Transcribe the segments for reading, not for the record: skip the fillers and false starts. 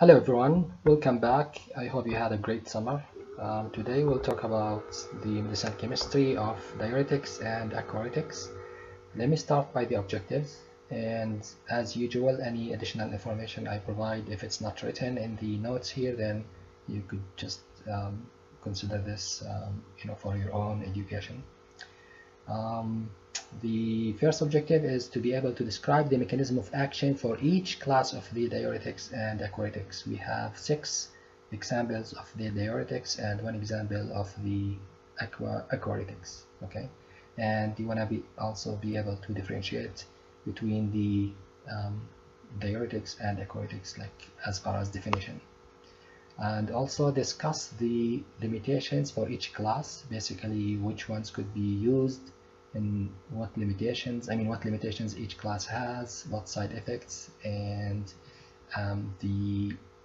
Hello everyone, welcome back. I hope you had a great summer. Today we'll talk about the medicinal chemistry of diuretics and aquaretics. Let me start by the objectives, and as usual, any additional information I provide, if it's not written in the notes here, then you could just consider this for your own education. Um, the first objective is to be able to describe the mechanism of action for each class of the diuretics and aquaretics. We have 6 examples of the diuretics and 1 example of the aquaretics. Okay, and you want to also be able to differentiate between the diuretics and aquaretics, like as far as definition, and also discuss the limitations for each class, basically which ones could be used and what limitations each class has, what side effects, and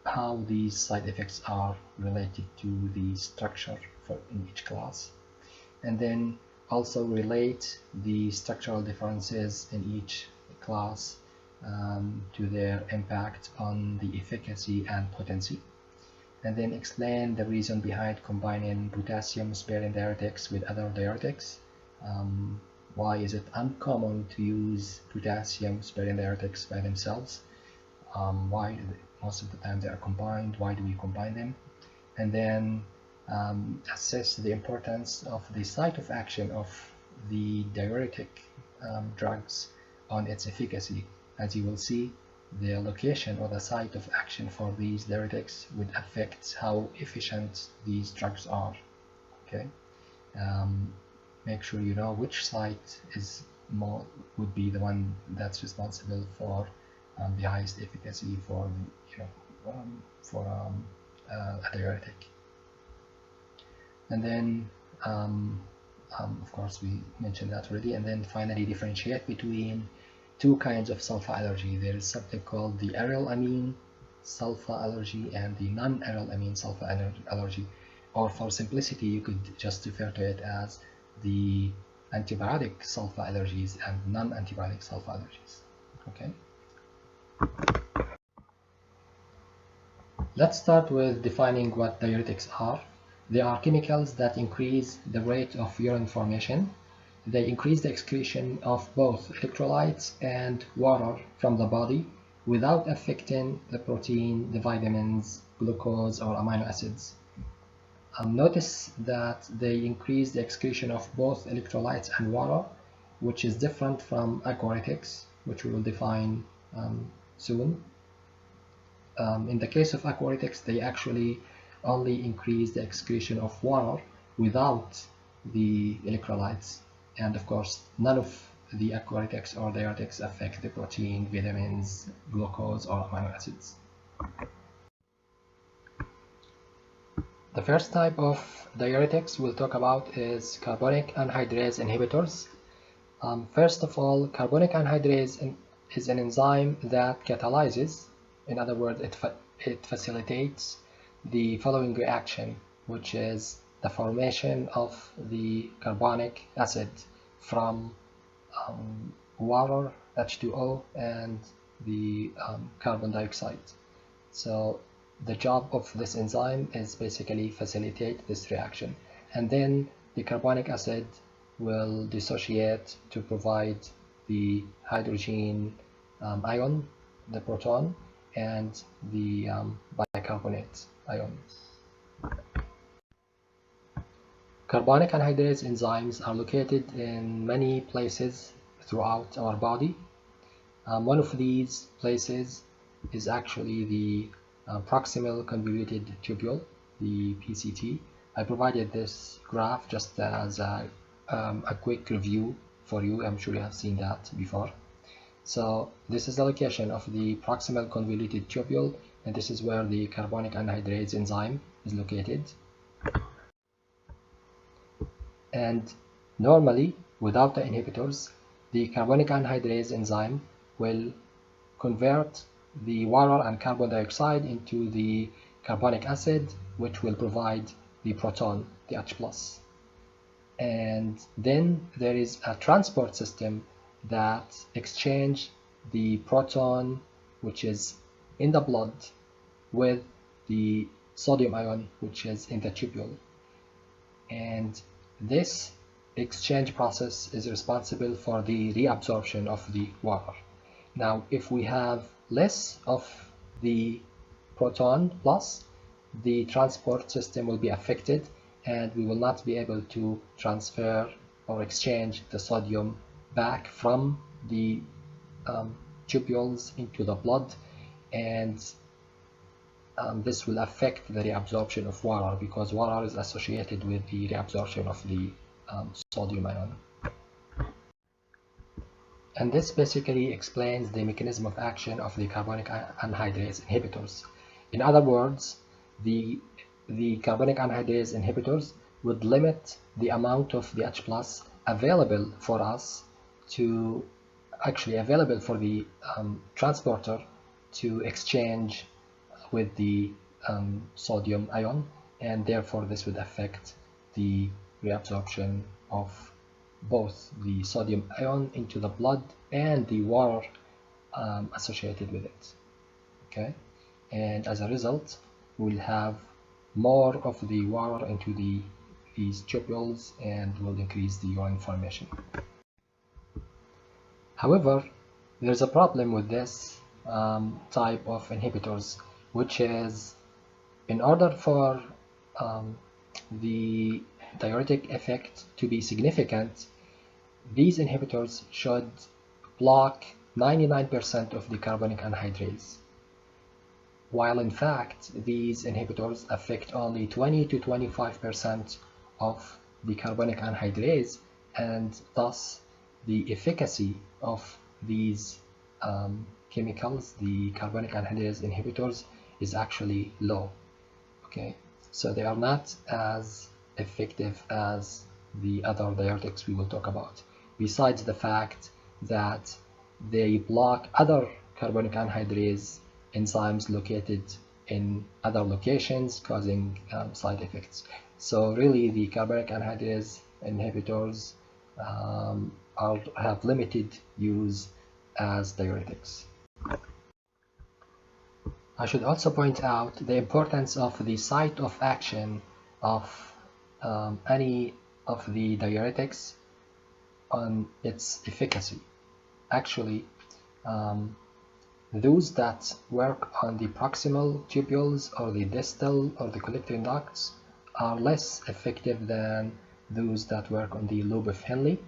how these side effects are related to the structure in each class, and then also relate the structural differences in each class to their impact on the efficacy and potency, and then explain the reason behind combining potassium-sparing diuretics with other diuretics. Why is it uncommon to use potassium-sparing diuretics by themselves? Why most of the time they are combined? Why do we combine them? And then assess the importance of the site of action of the diuretic drugs on its efficacy. As you will see, the location or the site of action for these diuretics would affect how efficient these drugs are. Okay, make sure you know which site would be the one that's responsible for the highest efficacy for a diuretic. And then of course we mentioned that already. And then finally differentiate between 2 kinds of sulfa allergy. There is something called the aryl amine sulfa allergy and the non-aryl amine sulfa allergy, or for simplicity you could just refer to it as the antibiotic sulfa allergies and non-antibiotic sulfa allergies. Okay, let's start with defining what diuretics are. They are chemicals that increase the rate of urine formation. They increase the excretion of both electrolytes and water from the body without affecting the protein, the vitamins, glucose, or amino acids. Notice that they increase the excretion of both electrolytes and water, which is different from aquaretics, which we will define soon. In the case of aquaretics, they actually only increase the excretion of water without the electrolytes. And of course, none of the aquaretics or diuretics affect the protein, vitamins, glucose, or amino acids. The first type of diuretics we'll talk about is carbonic anhydrase inhibitors. First of all, carbonic anhydrase is an enzyme that catalyzes, in other words, it facilitates the following reaction, which is the formation of the carbonic acid from water, H2O, and the carbon dioxide. So the job of this enzyme is basically facilitate this reaction, and then the carbonic acid will dissociate to provide the hydrogen ion, the proton, and the bicarbonate ion. Carbonic anhydrase enzymes are located in many places throughout our body. One of these places is actually the proximal convoluted tubule, the PCT. I provided this graph just as a quick review for you. I'm sure you have seen that before. So this is the location of the proximal convoluted tubule, and this is where the carbonic anhydrase enzyme is located. And normally, without the inhibitors, the carbonic anhydrase enzyme will convert the water and carbon dioxide into the carbonic acid, which will provide the proton, the H+. And then there is a transport system that exchange the proton, which is in the blood, with the sodium ion which is in the tubule, and this exchange process is responsible for the reabsorption of the water. Now, if we have less of the proton plus, the transport system will be affected and we will not be able to transfer or exchange the sodium back from the tubules into the blood, and this will affect the reabsorption of water because water is associated with the reabsorption of the sodium ion. And this basically explains the mechanism of action of the carbonic anhydrase inhibitors. In other words, the carbonic anhydrase inhibitors would limit the amount of the H plus available for us to available for the transporter to exchange with the sodium ion, and therefore this would affect the reabsorption of both the sodium ion into the blood and the water associated with it. Okay, and as a result, we'll have more of the water into these tubules and will increase the urine formation. However, there's a problem with this type of inhibitors, which is in order for the diuretic effect to be significant, these inhibitors should block 99% of the carbonic anhydrase, while in fact these inhibitors affect only 20 to 25% of the carbonic anhydrase, and thus the efficacy of these chemicals, the carbonic anhydrase inhibitors, is actually low. Okay, so they are not as effective as the other diuretics we will talk about, besides the fact that they block other carbonic anhydrase enzymes located in other locations, causing side effects. So really the carbonic anhydrase inhibitors have limited use as diuretics. I should also point out the importance of the site of action of any of the diuretics on its efficacy. Actually, those that work on the proximal tubules or the distal or the collecting ducts are less effective than those that work on the lobe of Henle,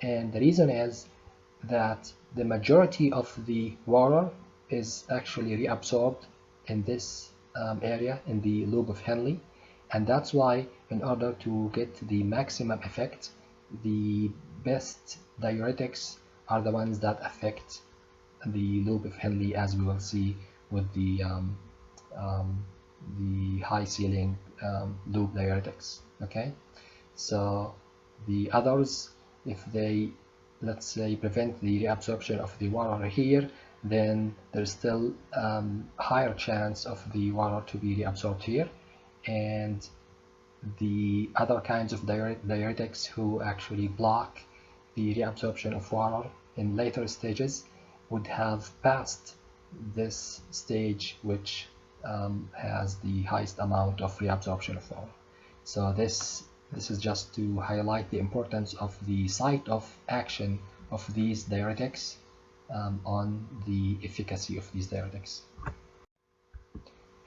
and the reason is that the majority of the water is actually reabsorbed in this area in the lobe of Henle, and that's why in order to get the maximum effect, the best diuretics are the ones that affect the lobe of Henle, as we will see with the high ceiling lobe diuretics. Okay, so the others, if they, let's say, prevent the reabsorption of the water here, then there's still higher chance of the water to be reabsorbed here, and the other kinds of diuretics who actually block the reabsorption of water in later stages would have passed this stage, which has the highest amount of reabsorption of water. So this is just to highlight the importance of the site of action of these diuretics on the efficacy of these diuretics.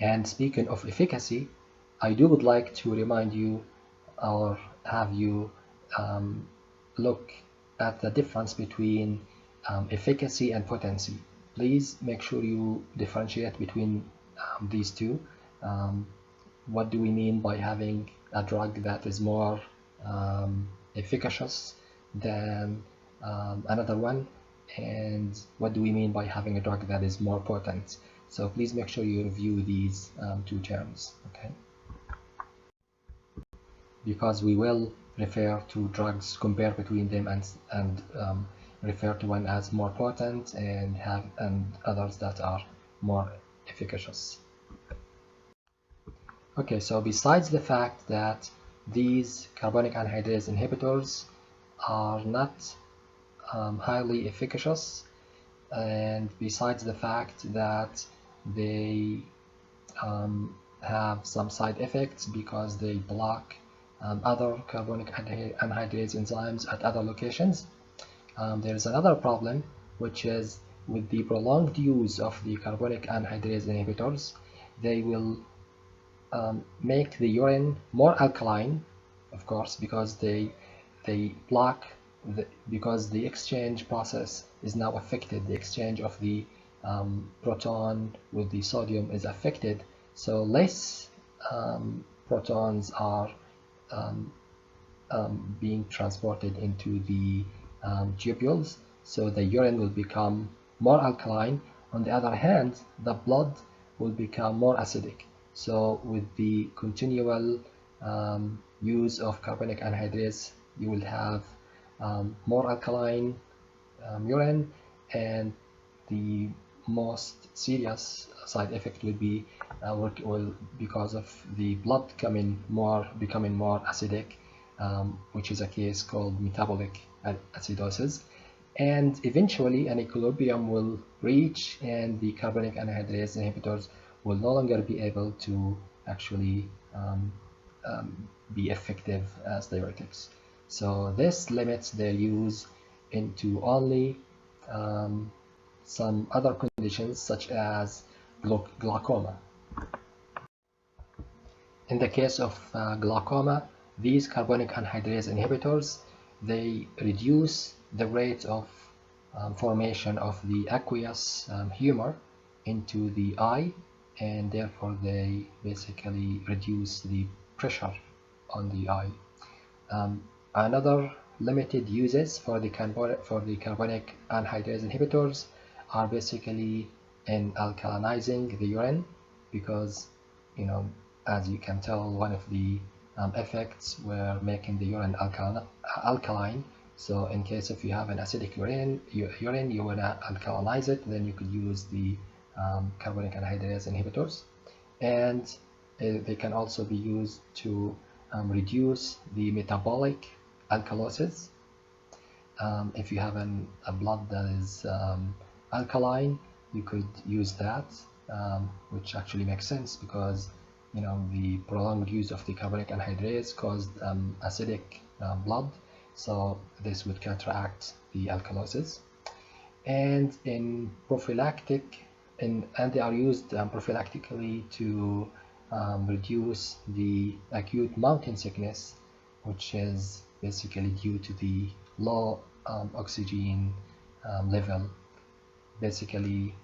And speaking of efficacy, I would like to remind you or have you look at the difference between efficacy and potency. Please make sure you differentiate between these two. What do we mean by having a drug that is more efficacious than another one, and what do we mean by having a drug that is more potent? So please make sure you review these two terms, okay? Because we will refer to drugs, compare between them, and refer to one as more potent and others that are more efficacious. Okay, so besides the fact that these carbonic anhydrase inhibitors are not highly efficacious, and besides the fact that they have some side effects because they block other carbonic anhydrase enzymes at other locations. There is another problem, which is with the prolonged use of the carbonic anhydrase inhibitors, they will make the urine more alkaline, of course, because they block because the exchange process is now affected. The exchange of the proton with the sodium is affected, so less protons are um, being transported into the tubules, so the urine will become more alkaline. On the other hand, the blood will become more acidic. So with the continual use of carbonic anhydrase, you will have more alkaline urine, and the most serious side effect will be because of the blood becoming more acidic, which is a case called metabolic acidosis, and eventually an equilibrium will reach, and the carbonic anhydrase inhibitors will no longer be able to actually be effective as diuretics. So this limits their use into only some other conditions such as glaucoma. In the case of glaucoma, these carbonic anhydrase inhibitors, they reduce the rate of formation of the aqueous humor into the eye, and therefore they basically reduce the pressure on the eye. Another limited uses for the carbonic anhydrase inhibitors are basically in alkalinizing the urine, because, you know, as you can tell, one of the effects were making the urine alkaline. So in case if you have an acidic urine, you want to alkalinize it, then you could use the carbonic anhydrase inhibitors. And they can also be used to reduce the metabolic alkalosis. If you have a blood that is alkaline, you could use that, which actually makes sense because, you know, the prolonged use of the carbonic anhydrase caused acidic blood, so this would counteract the alkalosis. And in prophylactic, and they are used prophylactically to reduce the acute mountain sickness, which is basically due to the low oxygen level. Basically,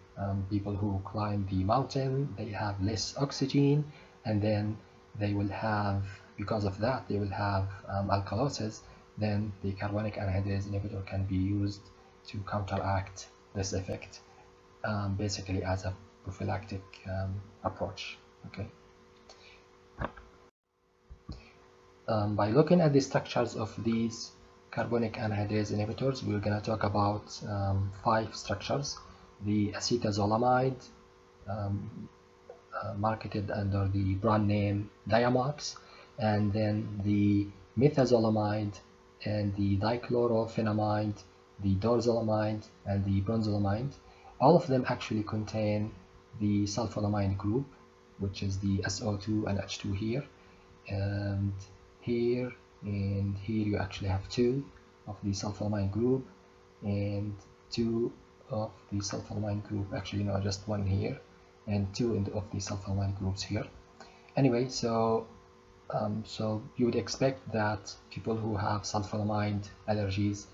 people who climb the mountain, they have less oxygen, and then they will have, because of that, they will have alkalosis. Then the carbonic anhydrase inhibitor can be used to counteract this effect, basically as a prophylactic approach. Okay. By looking at the structures of these carbonic anhydrase inhibitors, we're going to talk about 5 structures. The acetazolamide, marketed under the brand name Diamox, and then the methazolamide and the dichlorophenamide, the dorzolamide and the bronzolamide. All of them actually contain the sulfonamide group, which is the SO2 and H2 here, and here and here you actually have 2 of the sulfonamide group and 2 of the sulfonamide group, actually no, just 1 here and 2 of the sulfonamide groups here. Anyway, so you would expect that people who have sulfonamide allergies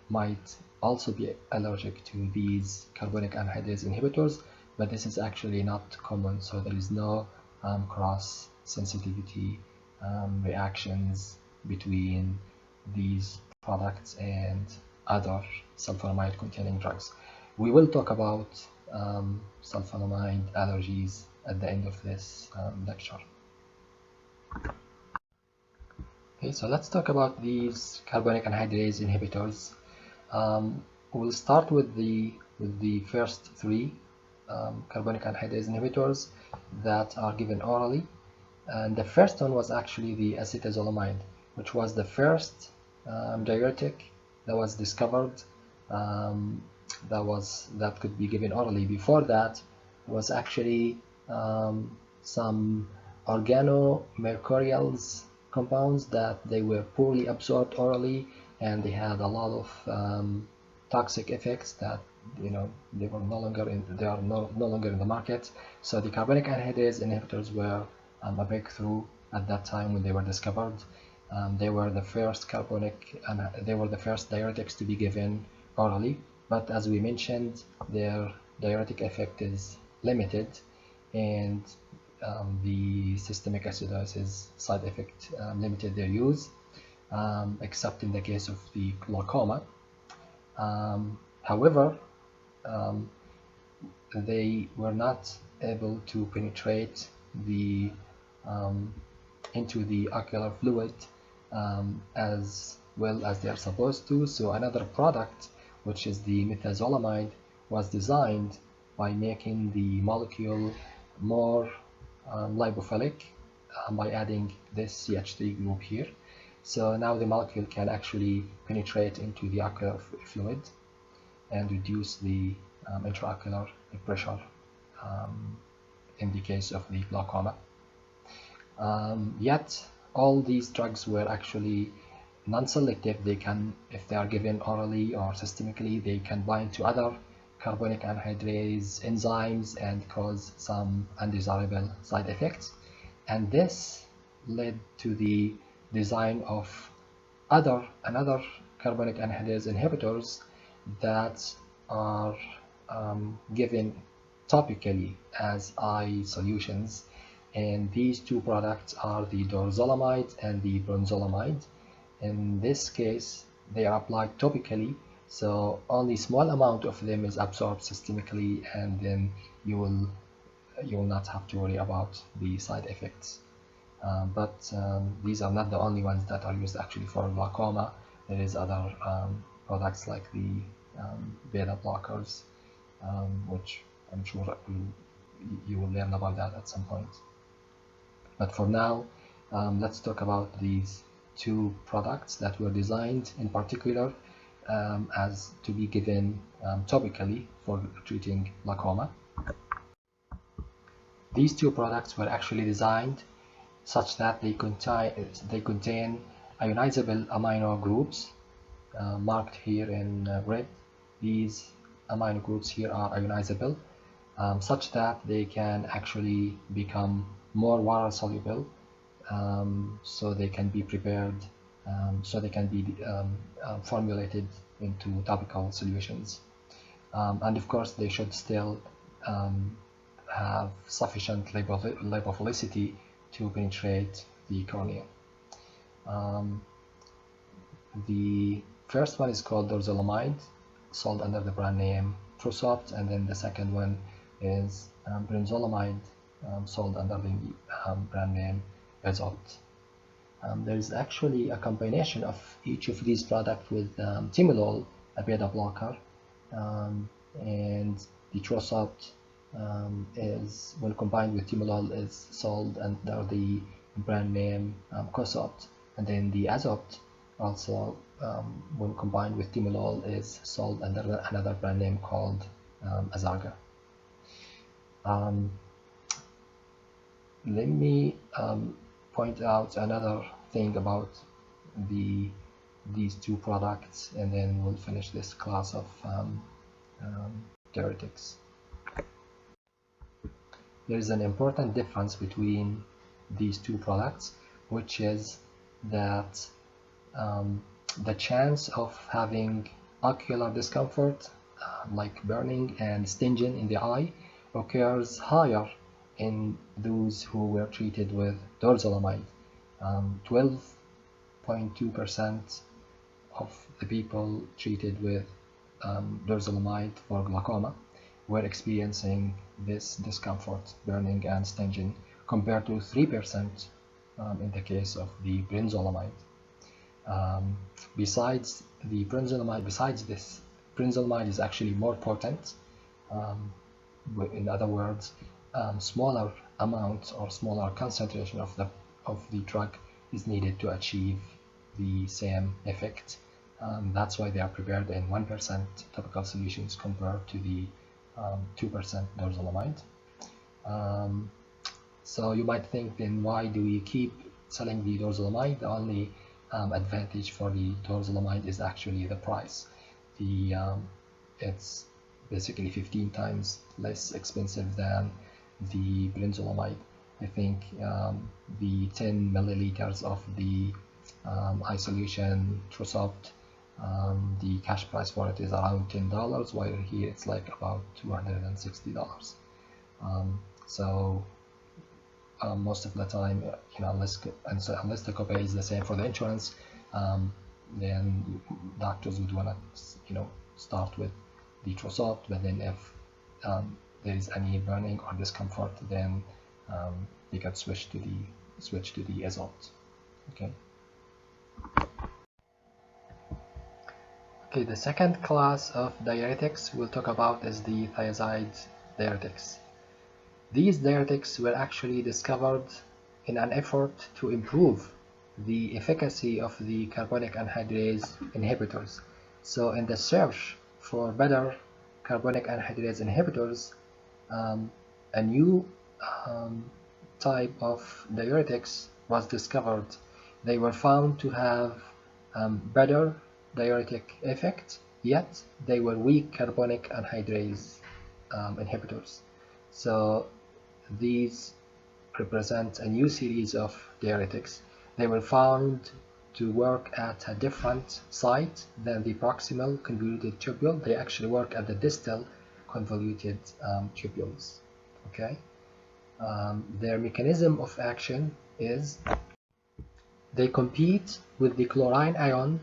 might also be allergic to these carbonic anhydrase inhibitors, but this is actually not common, so there is no cross sensitivity reactions between these products and other sulfonamide containing drugs. We will talk about sulfonamide allergies at the end of this lecture. Okay, so let's talk about these carbonic anhydrase inhibitors. We'll start with the first 3 carbonic anhydrase inhibitors that are given orally. And the first one was actually the acetazolamide, which was the first diuretic that was discovered that could be given orally. Before that, it was actually some organomercurials compounds that they were poorly absorbed orally, and they had a lot of toxic effects that they are no longer in the market. So the carbonic anhydrase inhibitors were a breakthrough at that time when they were discovered. They were the first diuretics to be given orally, but as we mentioned, their diuretic effect is limited, and the systemic acidosis side effect limited their use, except in the case of the glaucoma. However, they were not able to penetrate into the ocular fluid as well as they are supposed to. So another product, which is the methazolamide, was designed by making the molecule more lipophilic by adding this CH3 group here. So now the molecule can actually penetrate into the ocular fluid and reduce the intraocular pressure in the case of the glaucoma. Yet all these drugs were actually non-selective. They can, if they are given orally or systemically, they can bind to other carbonic anhydrase enzymes and cause some undesirable side effects. And this led to the design of another carbonic anhydrase inhibitors that are given topically as eye solutions, and these two products are the dorzolamide and the bronzolamide. In this case, they are applied topically, so only small amount of them is absorbed systemically, and then you will not have to worry about the side effects. But these are not the only ones that are used actually for glaucoma. There is other products like the beta blockers, which I'm sure you will learn about that at some point. But for now, let's talk about these two products that were designed in particular as to be given topically for treating glaucoma. These two products were actually designed such that they contain ionizable amino groups marked here in red. These amino groups here are ionizable, such that they can actually become more water soluble, so they can be prepared, so they can be formulated into topical solutions. And of course, they should still have sufficient lipophilicity to penetrate the cornea. The first one is called dorzolamide, sold under the brand name Prosopt, and then the second one is bronzolamide, sold under the brand name Azopt. There is actually a combination of each of these products with timolol, a beta blocker, and the Prosopt is, when combined with timolol, is sold under the brand name Cosopt, and then the Azopt also, when combined with timolol, is sold under another brand name called Azarga. Let me point out another thing about these two products, and then we'll finish this class of diuretics. There is an important difference between these two products, which is that the chance of having ocular discomfort, like burning and stinging in the eye, occurs higher in those who were treated with dorzolamide. 12.2% of the people treated with dorzolamide for glaucoma were experiencing this discomfort, burning and stinging, compared to 3% in the case of the bronzolamide. Besides this, bronzolamide is actually more potent. In other words, smaller amount or smaller concentration of the drug is needed to achieve the same effect. That's why they are prepared in 1% topical solutions compared to the 2% dorzolamide. So you might think, then why do we keep selling the dorzolamide? The only advantage for the dorzolamide is actually the price. It's basically 15 times less expensive than the brinzolamide. I think the 10 milliliters of the isolation Trosopt, the cash price for it is around $10, while here it's like about $260. So most of the time, unless the copay is the same for the insurance, then doctors would want to start with the Trosopt, but then if there is any burning or discomfort, then you can switch to the Azote. Okay, the second class of diuretics we'll talk about is the thiazide diuretics. These diuretics were actually discovered in an effort to improve the efficacy of the carbonic anhydrase inhibitors. So in the search for better carbonic anhydrase inhibitors, a new type of diuretics was discovered. They were found to have better diuretic effect, yet they were weak carbonic anhydrase inhibitors. So these represent a new series of diuretics. They were found to work at a different site than the proximal convoluted tubule. They actually work at the distal convoluted tubules. Okay. Their mechanism of action is they compete with the chlorine ion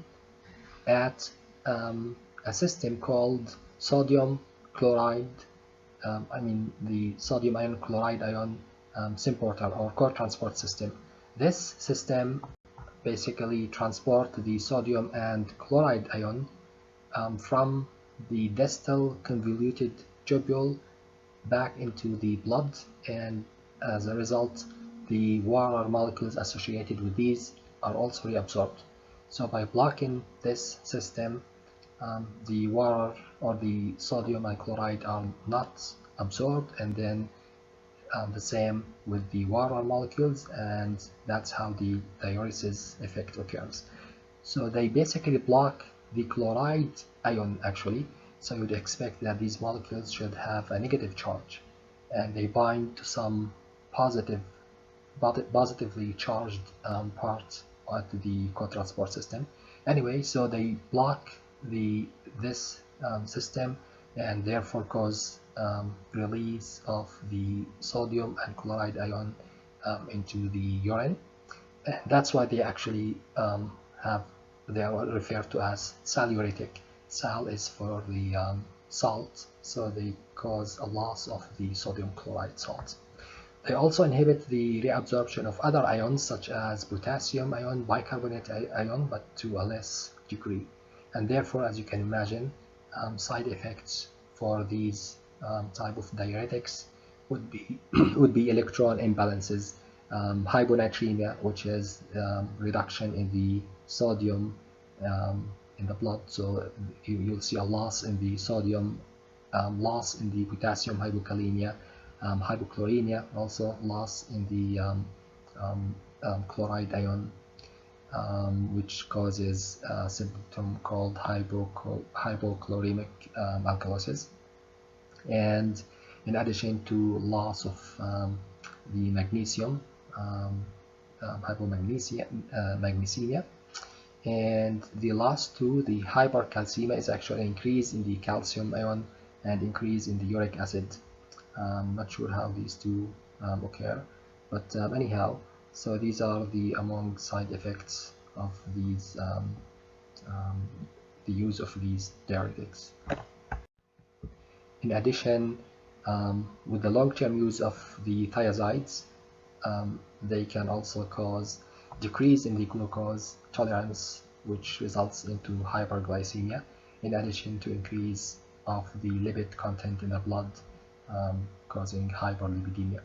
at a system called sodium chloride, the sodium ion chloride ion symporter or co-transport system. This system basically transports the sodium and chloride ion from the distal convoluted tubule back into the blood, and as a result the water molecules associated with these are also reabsorbed. So by blocking this system, the water or the sodium and chloride are not absorbed, and then the same with the water molecules, and that's how the diuresis effect occurs. So they basically block the chloride ion actually, so you'd expect that these molecules should have a negative charge, and they bind to some positively charged part of the co-transport system. Anyway, so they block this system, and therefore cause release of the sodium and chloride ion into the urine. And that's why they actually they are referred to as saluretic. Sal is for the salt, so they cause a loss of the sodium chloride salt. They also inhibit the reabsorption of other ions such as potassium ion, bicarbonate ion, but to a less degree. And therefore, as you can imagine, side effects for these type of diuretics would be electron imbalances, hyponatremia, which is reduction in the sodium in the blood. So you'll see a loss in the sodium, loss in the potassium, hypokalemia, hypochloremia, also loss in the chloride ion, which causes a symptom called hypochloremic alkalosis, and in addition to loss of the magnesium, magnesemia. And the last two, the hypercalcemia, is actually increase in the calcium ion and increase in the uric acid. Not sure how these two occur, but anyhow, so these are the among side effects of these the use of these diuretics. In addition, with the long-term use of the thiazides, they can also cause decrease in the glucose tolerance, which results into hyperglycemia, in addition to increase of the lipid content in the blood, causing hyperlipidemia.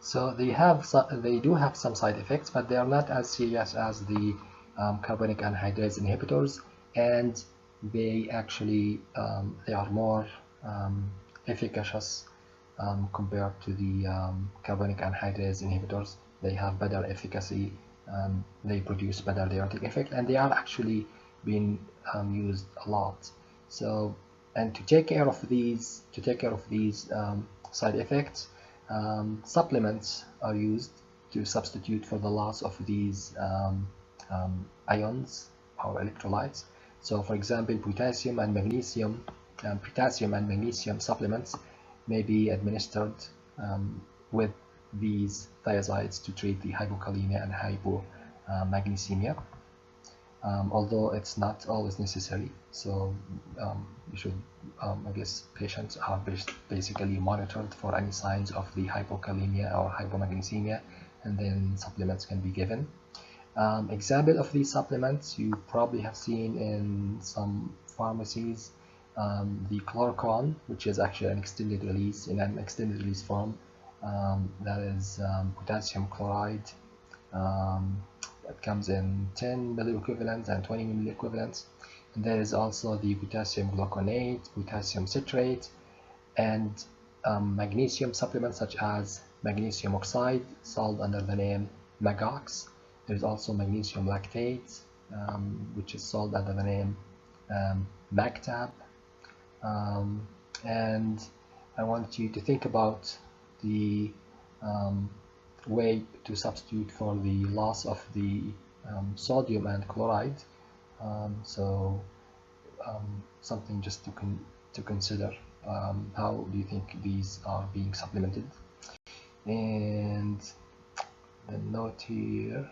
So they do have some side effects, but they are not as serious as the carbonic anhydrase inhibitors, and they actually they are more efficacious compared to the carbonic anhydrase inhibitors. They have better efficacy, they produce better diuretic effect, and they are actually being used a lot. So, and to take care of these side effects, supplements are used to substitute for the loss of these ions or electrolytes. So, for example, potassium and magnesium supplements may be administered with these thiazides to treat the hypokalemia and hypomagnesemia, although it's not always necessary. So you should, I guess, patients are basically monitored for any signs of the hypokalemia or hypomagnesemia, and then supplements can be given. Example of these supplements you probably have seen in some pharmacies, the chloroquine, which is actually an extended release form, that is potassium chloride. It comes in 10 milliequivalents and 20 milliequivalents. And there is also the potassium gluconate, potassium citrate, and magnesium supplements such as magnesium oxide, sold under the name Magox. There's also magnesium lactate, which is sold under the name Magtab. And I want you to think about the way to substitute for the loss of the sodium and chloride. Something just to consider. How do you think these are being supplemented? And the note here.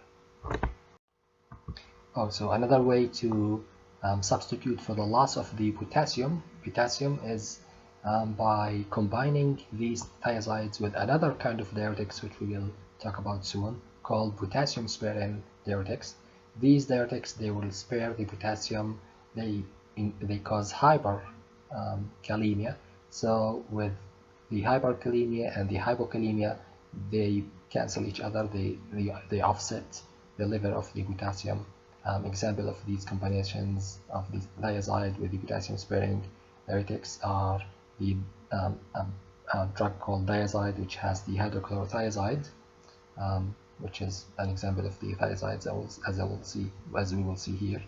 Also, another way to substitute for the loss of the potassium is by combining these thiazides with another kind of diuretics, which we will talk about soon, called potassium sparing diuretics. These diuretics, they will spare the potassium. They cause hyperkalemia. So with the hyperkalemia and the hypokalemia, they cancel each other. They offset the level of the potassium. Example of these combinations of the thiazide with the potassium sparing diuretics are the drug called diazide, which has the hydrochlorothiazide, which is an example of the thiazides, as we will see here,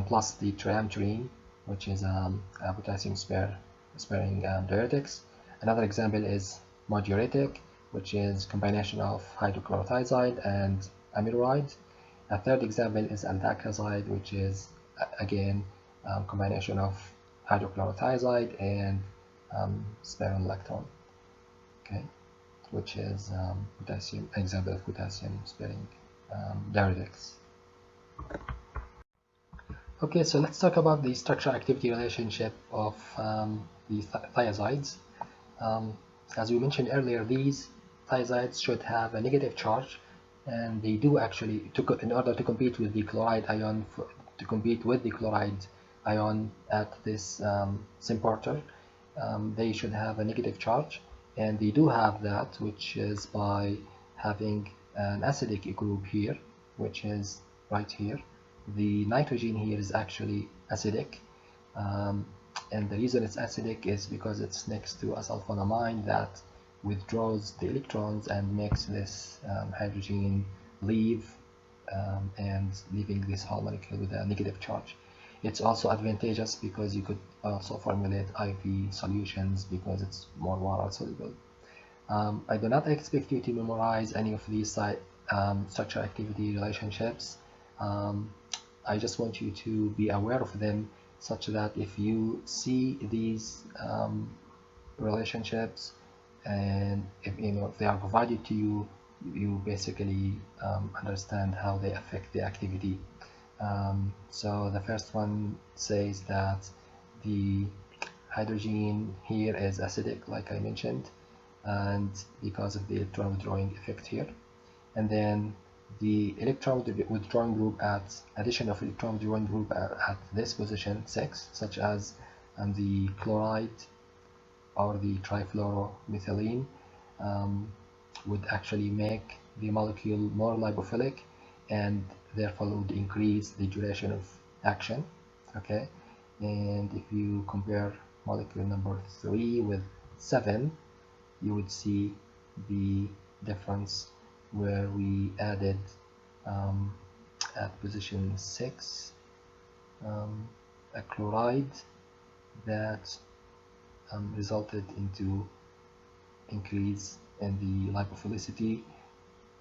plus the triamterene, which is a potassium sparing diuretics. Another example is diuretic, which is combination of hydrochlorothiazide and amiloride. A third example is aldaclazide, which is again combination of hydrochlorothiazide and spironolactone, okay, which is example of potassium sparing diuretics. Okay, so let's talk about the structure-activity relationship of the thiazides. As we mentioned earlier, these thiazides should have a negative charge, and they do actually, in order to compete with the chloride ion, at this symporter, they should have a negative charge, and they do have that, which is by having an acidic group here, which is right here. The nitrogen here is actually acidic, and the reason it's acidic is because it's next to a sulfonamine that withdraws the electrons and makes this hydrogen leave, and leaving this whole molecule with a negative charge. It's also advantageous because you could also formulate IV solutions because it's more water soluble. I do not expect you to memorize any of these structure activity relationships. I just want you to be aware of them, such that if you see these relationships, and if they are provided to you, you basically understand how they affect the activity. So the first one says that the hydrogen here is acidic, like I mentioned, and because of the electron withdrawing effect here. And then the electron withdrawing group addition of electron withdrawing group at this position 6, such as the chloride or the trifluoromethylene, would actually make the molecule more lipophilic, and therefore would increase the duration of action. Okay, and if you compare molecule number 3 with 7, you would see the difference where we added at position 6 a chloride that resulted into increase in the lipophilicity,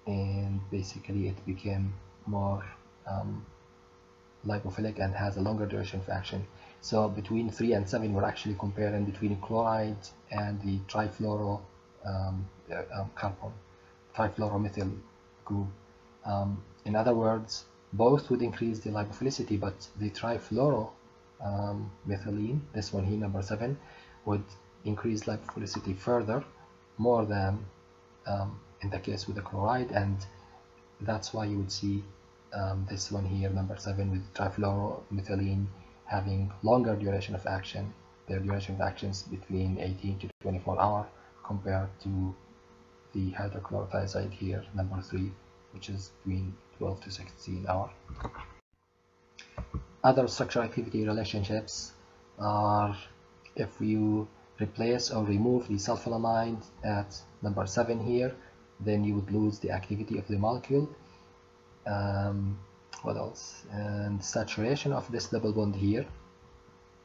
and basically it became more lipophilic and has a longer duration of action. So between 3 and 7 we're actually comparing between chloride and the carbon trifluoromethyl group. In other words, both would increase the lipophilicity, but the trifluoromethylene, this one here, number 7, would increase lipophilicity further, more than in the case with the chloride, and that's why you would see this one here, number 7, with trifluoromethylene having longer duration of action. Their duration of action is between 18 to 24 hours compared to the hydrochlorothiazide here, number 3, which is between 12 to 16 hours. Other structure activity relationships are if you replace or remove the sulfonamide at number 7 here, then you would lose the activity of the molecule. What else? And saturation of this double bond here.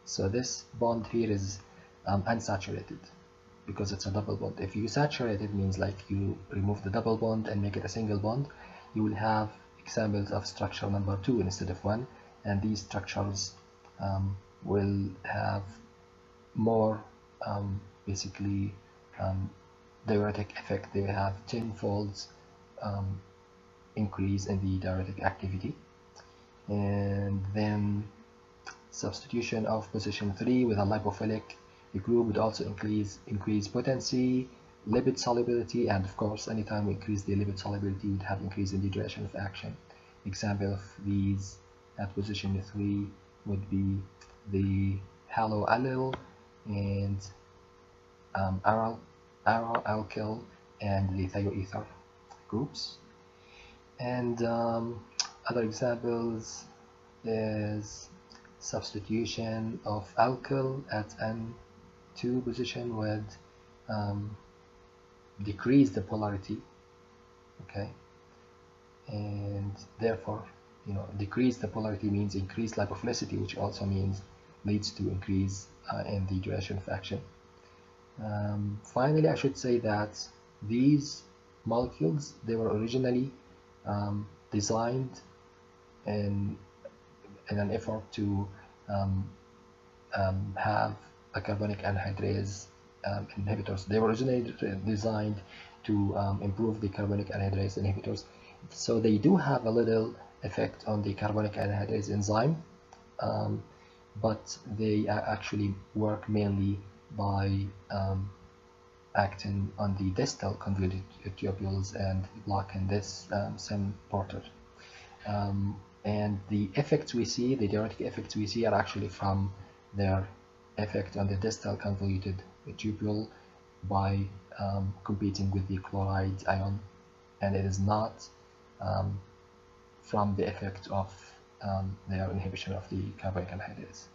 So this bond here is unsaturated because it's a double bond. If you saturate it, means like you remove the double bond and make it a single bond, you will have examples of structure number 2 instead of 1, and these structures will have more basically diuretic effect. They have 10-fold increase in the diuretic activity. And then substitution of position 3 with a lipophilic group would also increase potency, lipid solubility, and of course anytime we increase the lipid solubility we would have increase in the duration of action. Example of these at position 3 would be the haloallyl and aryl alkyl and the thioether groups. And other examples is substitution of alkyl at N2 position would decrease the polarity, okay, and therefore decrease the polarity means increase lipophilicity, which also means leads to increase in the duration of action. Finally, I should say that these molecules, they were originally designed in an effort to have a carbonic anhydrase inhibitors. They were originally designed to improve the carbonic anhydrase inhibitors. So they do have a little effect on the carbonic anhydrase enzyme, but they actually work mainly by acting on the distal convoluted tubules and blocking this SIM porter. And the effects we see, the diuretic effects we see, are actually from their effect on the distal convoluted tubule by competing with the chloride ion, and it is not from the effect of their inhibition of the carbonic anhydrase.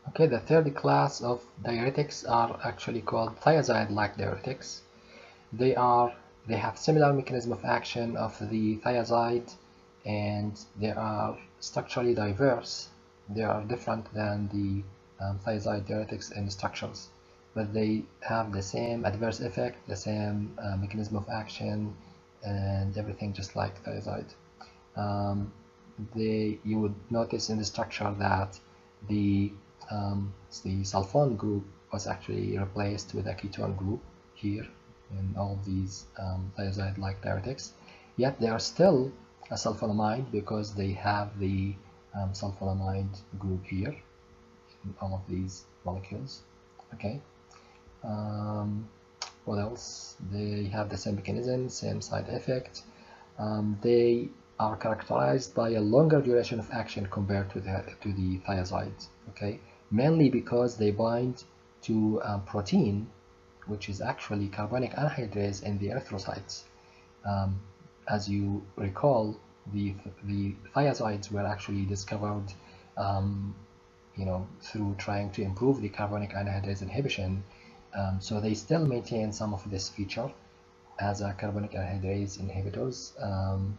Okay, the third class of diuretics are actually called thiazide-like diuretics. They have similar mechanism of action of the thiazide, and they are structurally diverse. They are different than the thiazide diuretics in structures, but they have the same adverse effect, the same mechanism of action, and everything just like thiazide. You would notice in the structure that the sulfone group was actually replaced with a ketone group here in all of these thiazide-like diuretics, yet they are still a sulfonamide because they have the sulfonamide group here in all of these molecules. Okay. What else? They have the same mechanism, same side effect. They are characterized by a longer duration of action compared to the thiazides. Okay, mainly because they bind to protein, which is actually carbonic anhydrase in the erythrocytes. As you recall, the thiazides were actually discovered through trying to improve the carbonic anhydrase inhibition. So they still maintain some of this feature as a carbonic anhydrase inhibitors,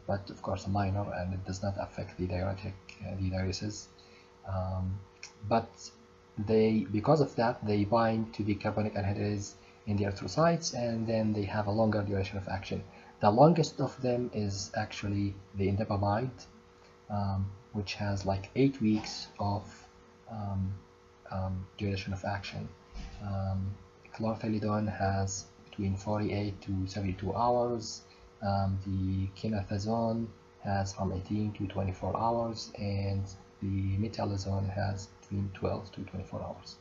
but of course minor, and it does not affect the diuresis. But because of that, they bind to the carbonic anhydrase in the erythrocytes, and then they have a longer duration of action. The longest of them is actually the indapamide, which has like 8 weeks of duration of action. Chlorthalidone has between 48 to 72 hours. The chenethazone has from 18 to 24 hours, and the metalazone has between 12 to 24 hours.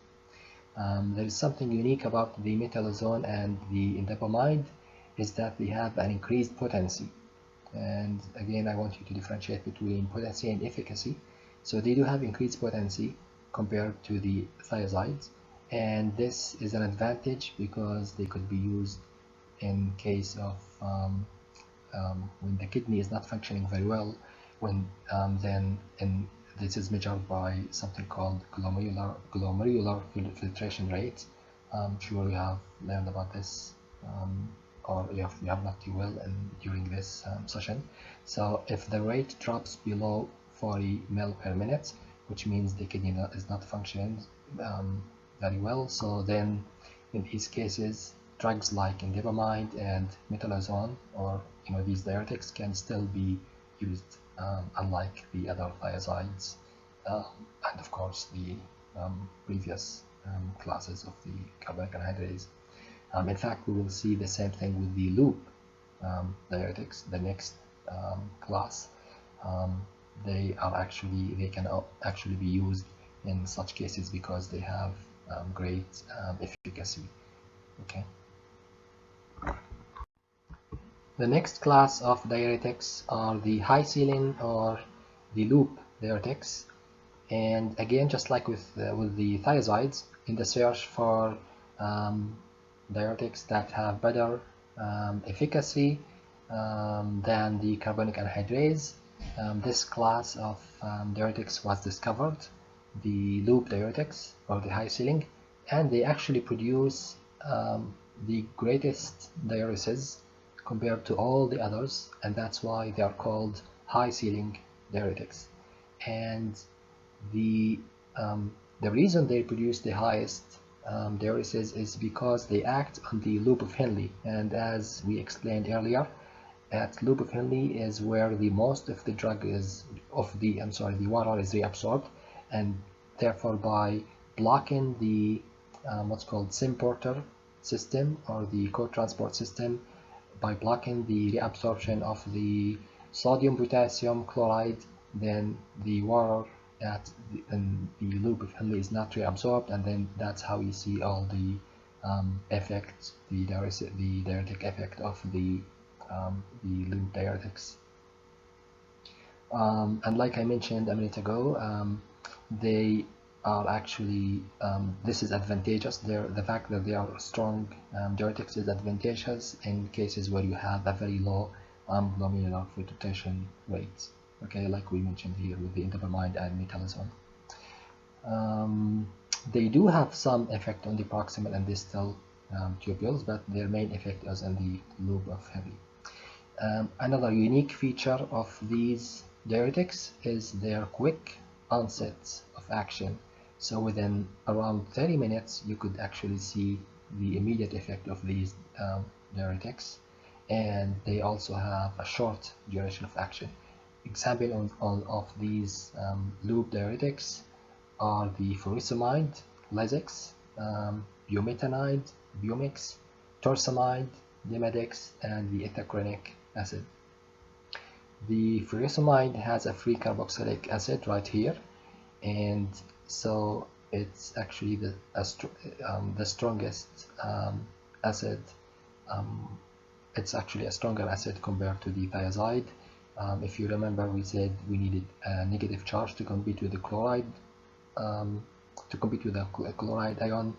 There is something unique about the metalazone and the indapamide, is that they have an increased potency. And again, I want you to differentiate between potency and efficacy. So they do have increased potency compared to the thiazides, and this is an advantage because they could be used in case of when the kidney is not functioning very well, and this is measured by something called glomerular filtration rate. I'm sure you have learned about this, or if you have not, you will during this session. So if the rate drops below 40 ml per minute, which means the kidney is not functioning very well, so then in these cases drugs like indapamide and metalazone, or these diuretics, can still be used, unlike the other thiazides, and of course the previous classes of the carbonic anhydrase. In fact, we will see the same thing with the loop diuretics, the next class. They can actually be used in such cases because they have great efficacy. Okay. The next class of diuretics are the high ceiling or the loop diuretics. And again, just like with the thiazides, in the search for diuretics that have better efficacy than the carbonic anhydrase, this class of diuretics was discovered, the loop diuretics or the high ceiling, and they actually produce the greatest diuresis compared to all the others, and that's why they are called high ceiling diuretics. And the reason they produce the highest diuresis is because they act on the loop of Henle, and as we explained earlier, at loop of Henle is where the most of the water is reabsorbed, and therefore by blocking the what's called symporter system or the co-transport system, by blocking the reabsorption of the sodium potassium chloride, then the water in the loop of Henle is not reabsorbed, and then that's how you see all the effects, the diuretic effect of the loop diuretics. And like I mentioned a minute ago, they are actually, this is advantageous. The fact that they are strong diuretics is advantageous in cases where you have a very low glomerular filtration rate. Okay, like we mentioned here with the indapamide and metalazone. They do have some effect on the proximal and distal tubules, but their main effect is in the loop of Henle. Another unique feature of these diuretics is their quick onset of action. So within around 30 minutes, you could actually see the immediate effect of these diuretics, and they also have a short duration of action. Example of these loop diuretics are the furosemide, Lasix, bumetanide, Bumix, torsemide, Demodex, and the ethacronic acid. The furosemide has a free carboxylic acid right here, and so it's actually the strongest acid. It's actually a stronger acid compared to the thiazide. If you remember, we said we needed a negative charge to compete with the chloride, ion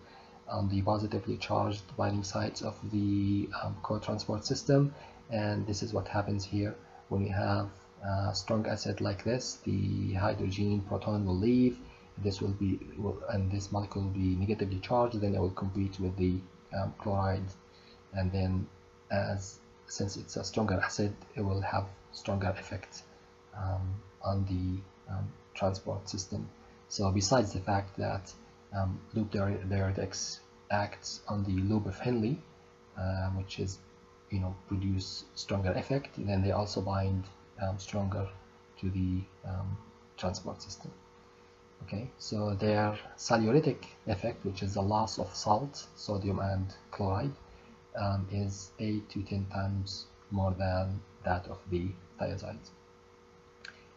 on the positively charged binding sites of the co-transport system, and this is what happens here. When you have a strong acid like this, the hydrogen proton will leave, and this molecule will be negatively charged, then it will compete with the chloride, and then since it's a stronger acid, it will have stronger effect on the transport system. So besides the fact that loop diuretics acts on the loop of Henle, which is produce stronger effect, then they also bind stronger to the transport system. Okay, so their solulytic effect, which is the loss of salt, sodium and chloride, is 8 to 10 times more than that of the thiazide.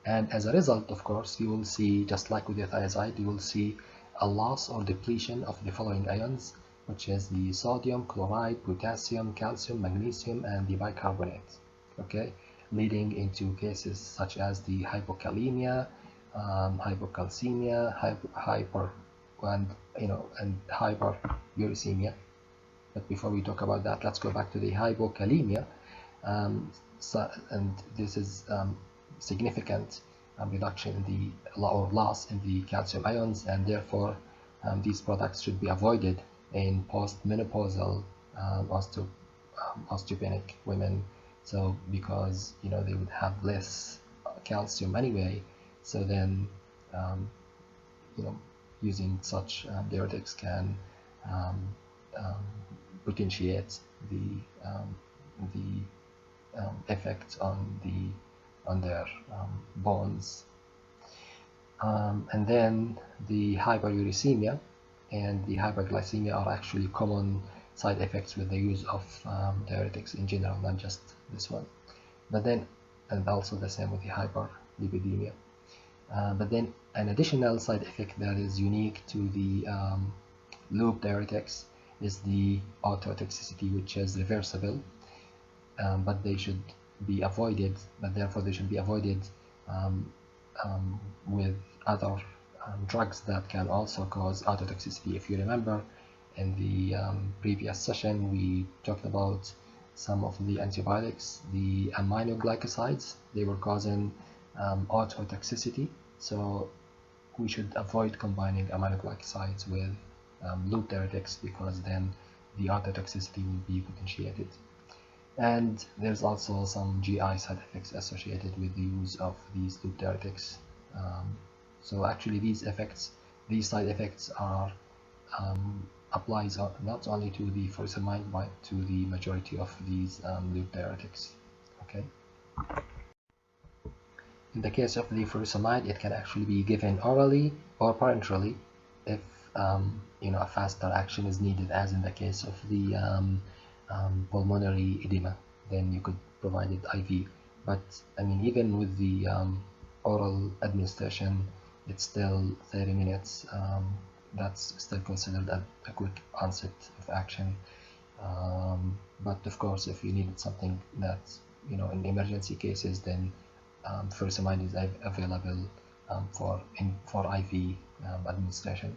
And as a result, of course, you will see, just like with the thiazide, you will see a loss or depletion of the following ions, which is the sodium, chloride, potassium, calcium, magnesium, and the bicarbonate. Okay, leading into cases such as the hypokalemia, hypocalcemia, and hyperuricemia. But before we talk about that, let's go back to the hypokalemia. And this is significant reduction in the loss in the calcium ions, and therefore these products should be avoided in postmenopausal osteopenic women. So because they would have less calcium anyway, so then using such diuretics can potentiate the effect on their bones. And then the hyperuricemia and the hyperglycemia are actually common side effects with the use of diuretics in general, not just this one. But then, and also the same with the hyperlipidemia. But then an additional side effect that is unique to the loop diuretics is the ototoxicity, which is reversible, but they should be avoided. But therefore, they should be avoided with other drugs that can also cause ototoxicity. If you remember, in the previous session, we talked about some of the antibiotics, the aminoglycosides. They were causing ototoxicity. So we should avoid combining aminoglycosides with loop diuretics, because then the ototoxicity will be potentiated. And there's also some GI side effects associated with the use of these loop diuretics. So actually these side effects are applies not only to the furosemide but to the majority of these loop diuretics. Okay. In the case of the furosemide, it can actually be given orally or parenterally if a faster action is needed, as in the case of the pulmonary edema. Then you could provide it IV. But I mean, even with the oral administration, it's still 30 minutes. That's still considered a quick onset of action. But of course, if you needed something that in emergency cases, then furosemide is available for IV administration.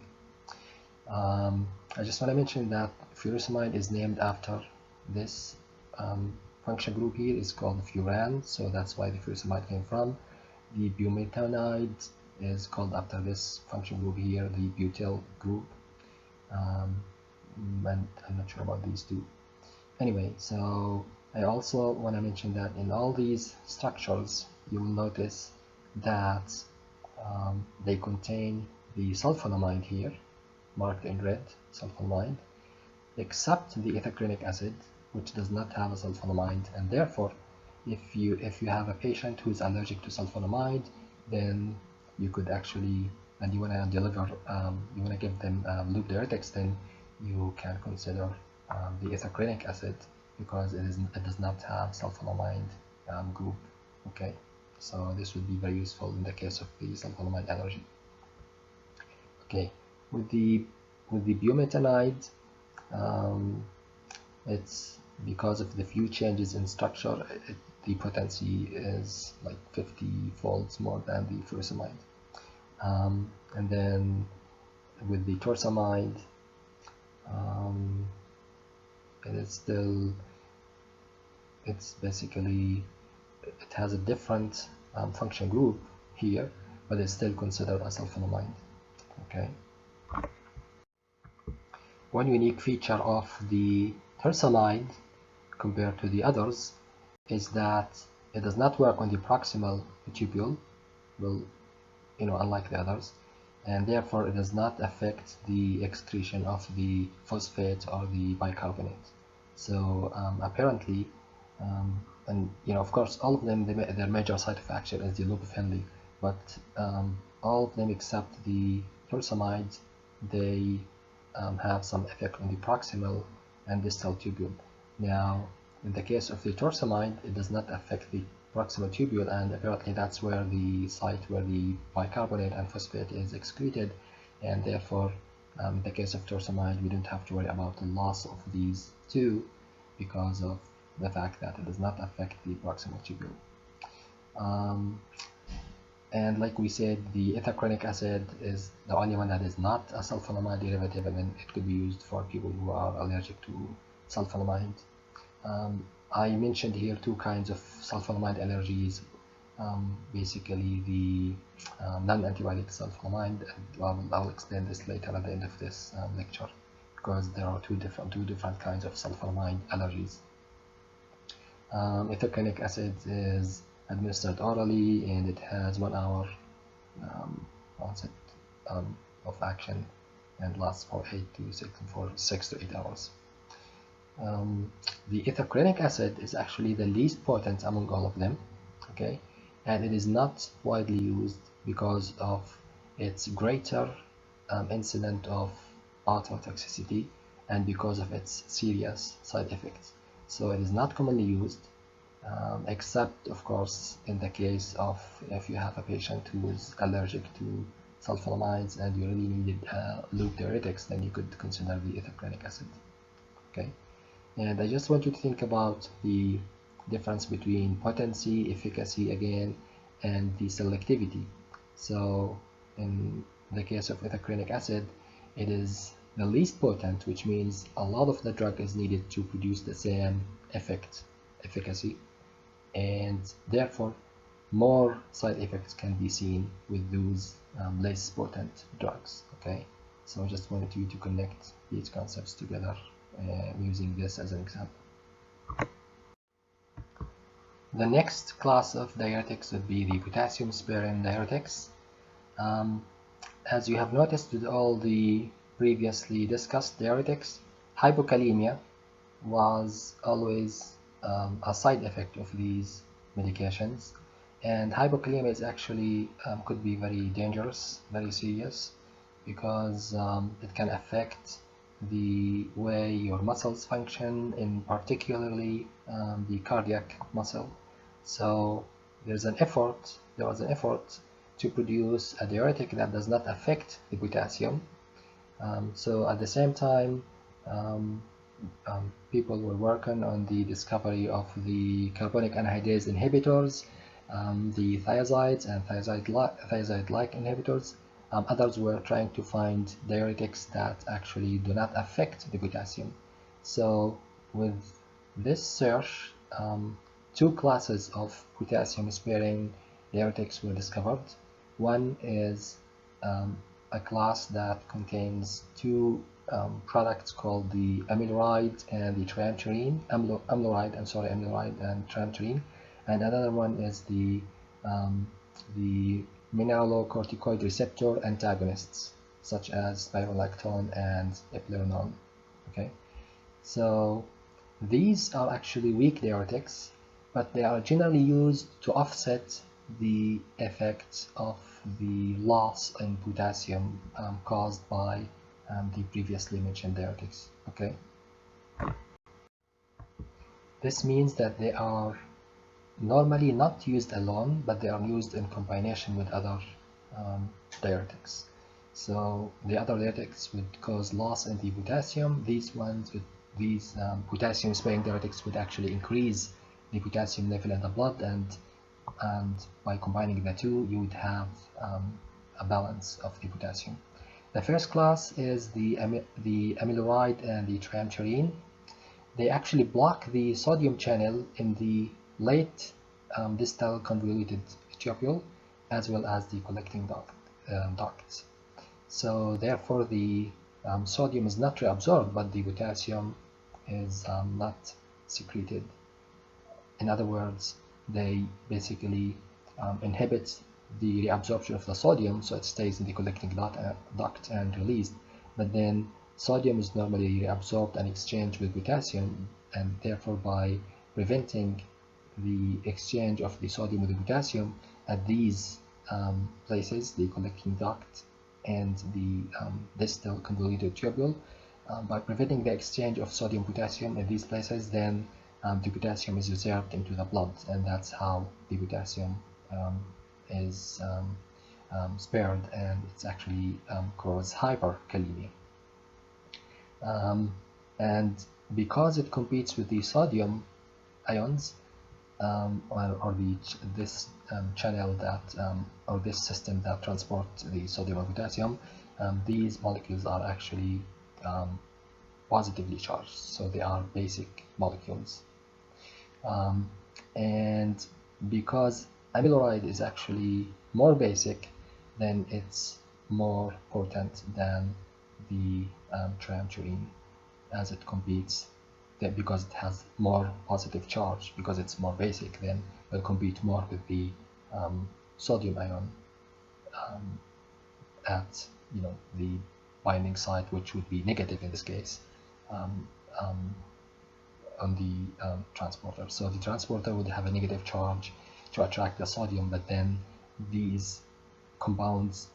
I just want to mention that furosemide is named after this function group here. Is called furan, so that's why the furosemide came from. The bumetanide is called after this function group here, the butyl group, and I'm not sure about these two. Anyway, so I also want to mention that in all these structures, you will notice that they contain the sulfonamide here, marked in red, sulfonamide, except the ethacrylic acid, which does not have a sulfonamide. And therefore, if you have a patient who is allergic to sulfonamide, then you could actually, and you want to deliver, you want to give them loop diuretics, then you can consider the ethacrylic acid, because it does not have sulfonamide group. Okay, so this would be very useful in the case of the sulfonamide allergy. Okay, with the bumetanide, it's because of the few changes in structure, the potency is like 50 folds more than the furosemide. And then with the torsemide, it has a different function group here, but it's still considered a sulfonamide. Okay. One unique feature of the torsemide compared to the others is that it does not work on the proximal tubule, well, unlike the others, and therefore it does not affect the excretion of the phosphate or the bicarbonate. So apparently, and of course, all of them, their major site of action is the loop of Henle, but all of them except the torsemide, they have some effect on the proximal and distal tubule. Now, in the case of the torsemide, it does not affect the proximal tubule, and apparently that's where the site where the bicarbonate and phosphate is excreted, and therefore in the case of torsemide we don't have to worry about the loss of these two because of the fact that it does not affect the proximal tubule. And like we said, the ethacronic acid is the only one that is not a sulfonamide derivative, and then it could be used for people who are allergic to sulfonamide. I mentioned here two kinds of sulfonamide allergies. Basically the non-antibiotic sulfonamide, and I'll explain this later at the end of this lecture, because there are two different kinds of sulfonamide allergies. Ethacronic acid is administered orally, and it has 1 hour onset of action and lasts for 6 to 8 hours. The ethacronic acid is actually the least potent among all of them, okay, and it is not widely used because of its greater incident of ototoxicity and because of its serious side effects. So it is not commonly used, except of course in the case of if you have a patient who is allergic to sulfonamides and you really needed loop diuretics, then you could consider the ethacronic acid. Okay. And I just want you to think about the difference between potency, efficacy again, and the selectivity. So in the case of ethacronic acid, it is the least potent, which means a lot of the drug is needed to produce the same efficacy, and therefore more side effects can be seen with those less potent drugs. Okay, so I just wanted you to connect these concepts together using this as an example. The next class of diuretics would be the potassium sparing diuretics. As you have noticed with all the previously discussed diuretics, hypokalemia was always a side effect of these medications, and hypokalemia is actually could be very dangerous, very serious, because it can affect the way your muscles function, in particularly the cardiac muscle. So there was an effort to produce a diuretic that does not affect the potassium. So at the same time, people were working on the discovery of the carbonic anhydrase inhibitors, the thiazides and thiazide-like inhibitors. Others were trying to find diuretics that actually do not affect the potassium. So with this search, two classes of potassium-sparing diuretics were discovered. One is a class that contains two products called the amiloride and the triamterene, amiloride and triamterene, and another one is the mineralocorticoid receptor antagonists, such as spironolactone and eplerenone. Okay, so these are actually weak diuretics, but they are generally used to offset the effects of the loss in potassium caused by the previously mentioned diuretics. Okay, this means that they are normally not used alone, but they are used in combination with other diuretics. So the other diuretics would cause loss in the potassium. These potassium-sparing diuretics would actually increase the potassium level in the blood, and by combining the two, you would have a balance of the potassium. The first class is the amiloride and the triamterene. They actually block the sodium channel in the late distal convoluted tubule, as well as the collecting ducts. So therefore the sodium is not reabsorbed, but the potassium is not secreted. In other words, they basically inhibit the reabsorption of the sodium, so it stays in the collecting duct and released. But then sodium is normally reabsorbed and exchanged with potassium, and therefore by preventing the exchange of the sodium with the potassium at these places, the collecting duct and the distal convoluted tubule, by preventing the exchange of sodium potassium in these places, then the potassium is reserved into the blood, and that's how the potassium is spared, and it's actually causes hyperkalemia. And because it competes with the sodium ions, or this channel that or this system that transport the sodium and potassium, these molecules are actually positively charged, so they are basic molecules. And because amiloride is actually more basic, then it's more potent than the triamturine, as it competes, that because it has more positive charge, because it's more basic, then will compete more with the sodium ion at the binding site, which would be negative in this case, on the transporter. So the transporter would have a negative charge to attract the sodium, but then these compounds,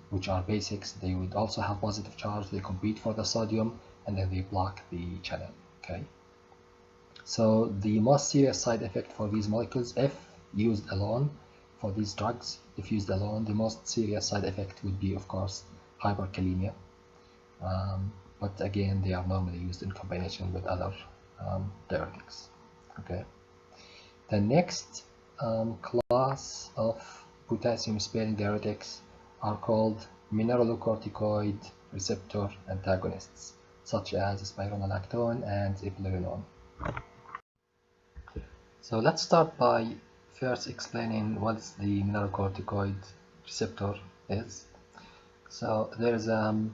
which are basics, they would also have positive charge. They compete for the sodium, and then they block the channel. Okay. So the most serious side effect for these molecules, if used alone, for these drugs, if used alone, the most serious side effect would be, of course, hyperkalemia. But again, they are normally used in combination with other diuretics. Okay. The next class of potassium-sparing diuretics are called mineralocorticoid receptor antagonists, such as spironolactone and eplerenone. So let's start by first explaining what the mineralocorticoid receptor is. So there's a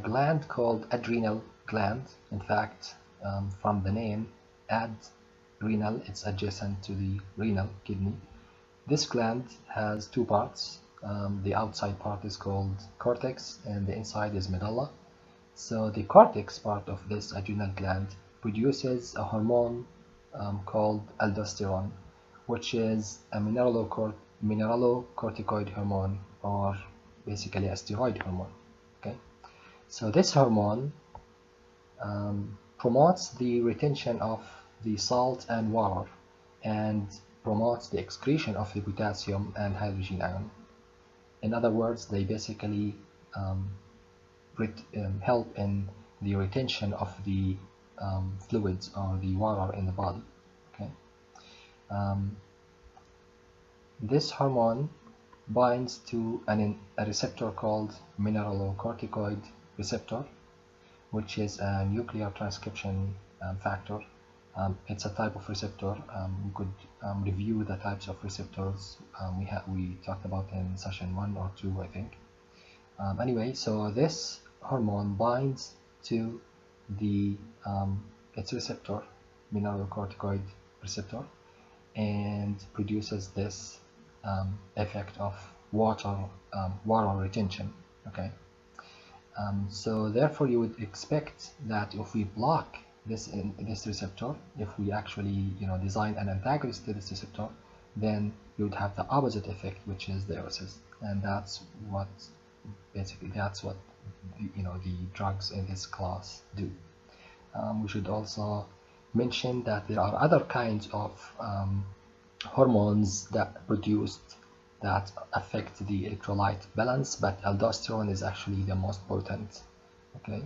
gland called adrenal gland. In fact, from the name adrenal, it's adjacent to the renal kidney. This gland has two parts. The outside part is called cortex, and the inside is medulla. So the cortex part of this adrenal gland produces a hormone called aldosterone, which is a mineralocorticoid hormone, or basically a steroid hormone. Okay, so this hormone promotes the retention of the salt and water, and promotes the excretion of the potassium and hydrogen ion. In other words, they basically help in the retention of the fluids or the water in the body. Okay. This hormone binds to a receptor called mineralocorticoid receptor, which is a nuclear transcription factor. It's a type of receptor. We could review the types of receptors we talked about in session 1 or 2, I think. Anyway, so this hormone binds to the its receptor, mineralocorticoid receptor, and produces this effect of water retention. Okay. So therefore, you would expect that if we block this receptor, if we actually design an antagonist to this receptor, then you would have the opposite effect, which is diuresis, and that's what the drugs in this class do. We should also mention that there are other kinds of hormones that affect the electrolyte balance, but aldosterone is actually the most potent. Okay,